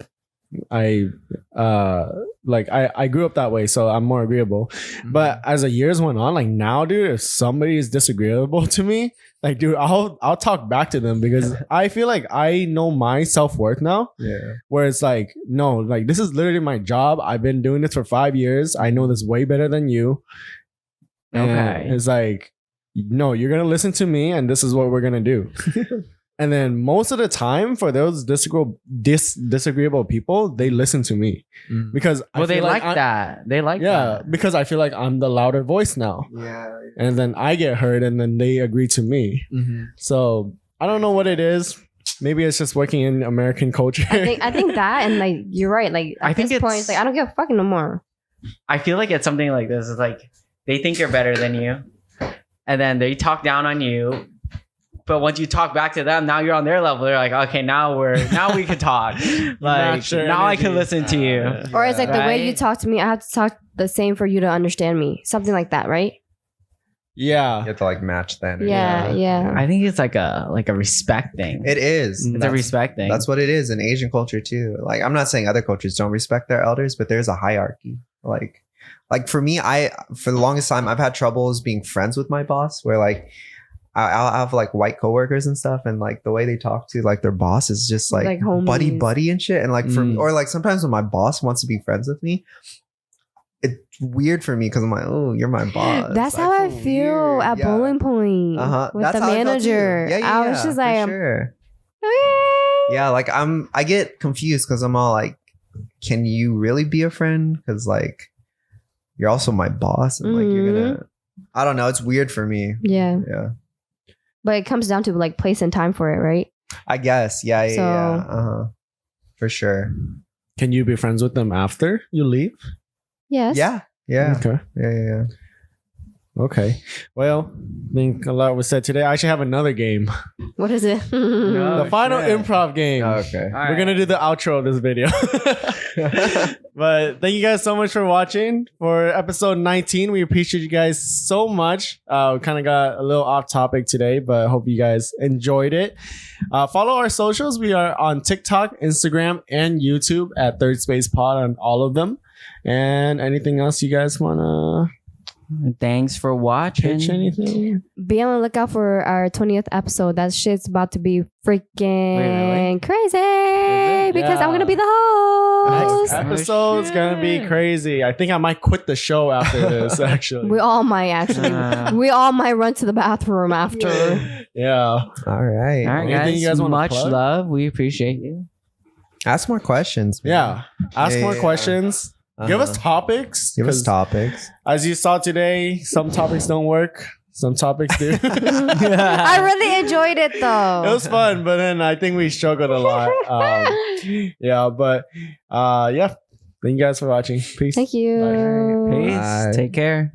I grew up that way, so I'm more agreeable. But as the years went on, like now, dude, if somebody is disagreeable to me, like, dude, I'll talk back to them because I feel like I know my self-worth now. Yeah. Where it's like, no, like this is literally my job. I've been doing this for 5 years. I know this way better than you. And Okay. it's like, no, you're gonna listen to me, and this is what we're gonna do. And then most of the time, for those disagreeable people, they listen to me because I Well, they feel like I'm- that. They like Yeah, that. because I feel like I'm the louder voice now, Yeah. and then I get heard, and then they agree to me. So I don't know what it is. Maybe it's just working in American culture. I think that, and like you're right. Like I at think this point, it's- it's like I don't give a fuck no more. I feel like it's something like this. It's like they think you're better than you, and then they talk down on you. But once you talk back to them, now you're on their level. They're like, okay, now we can talk. Like Match your now I can energy. listen to you. Or it's like the way you Right? talk to me, I have to talk the same for you to understand me. Something like that, right? Yeah. You have to like match that. Yeah. I think it's like a respect thing. It is. It's a respect thing. That's what it is in Asian culture too. Like, I'm not saying other cultures don't respect their elders, but there's a hierarchy. Like for me, for the longest time, I've had troubles being friends with my boss. Where like I'll have like white coworkers and stuff, and like the way they talk to like their boss is just like, Like homies. buddy and shit. And like for me, or like sometimes when my boss wants to be friends with me, it's weird for me because I'm like, oh, you're my boss. That's how I feel weird. at Yeah. Bowling Point with That's the how I felt too. manager. I was just for like, sure. okay. Yeah, like I get confused because I'm all like, can you really be a friend? Because like you're also my boss, and like you're gonna, I don't know, it's weird for me. Yeah. Yeah, But it comes down to like place and time for it, right? I guess. Yeah. So- For sure. Can you be friends with them after you leave? Yes. Yeah. Okay. Yeah. Okay. Well, I think a lot was said today. I actually have another game. What is it? No. The final shit. improv game. Okay. All We're going to do the outro of this video. But thank you guys so much for watching for episode 19. We appreciate you guys so much. We kind of got a little off topic today, but I hope you guys enjoyed it. Follow our socials. We are on TikTok, Instagram, and YouTube at Third Space Pod on all of them. And anything else you guys want to Thanks for watching. pitch? Anything? Be on the lookout for our 20th episode. That shit's about to be freaking really? crazy it? because I'm Yeah. going to be the Next host. episode's gonna be shit. crazy. I think I might quit the show after this. Actually, We all might actually. We all might run to the bathroom after. yeah. All right. All right, Anything guys. you guys wanna Much plug? love. We appreciate you. Ask more questions. man. Yeah. Ask Yeah, more yeah. questions. Give us Uh-huh. topics. Give us 'cause topics. As you saw today, some topics don't work. Some topics do. I really enjoyed it though. It was fun, but then I think we struggled a lot. Yeah, but yeah. Thank you guys for watching. Peace. Thank you. Bye. Peace. Bye. Take care.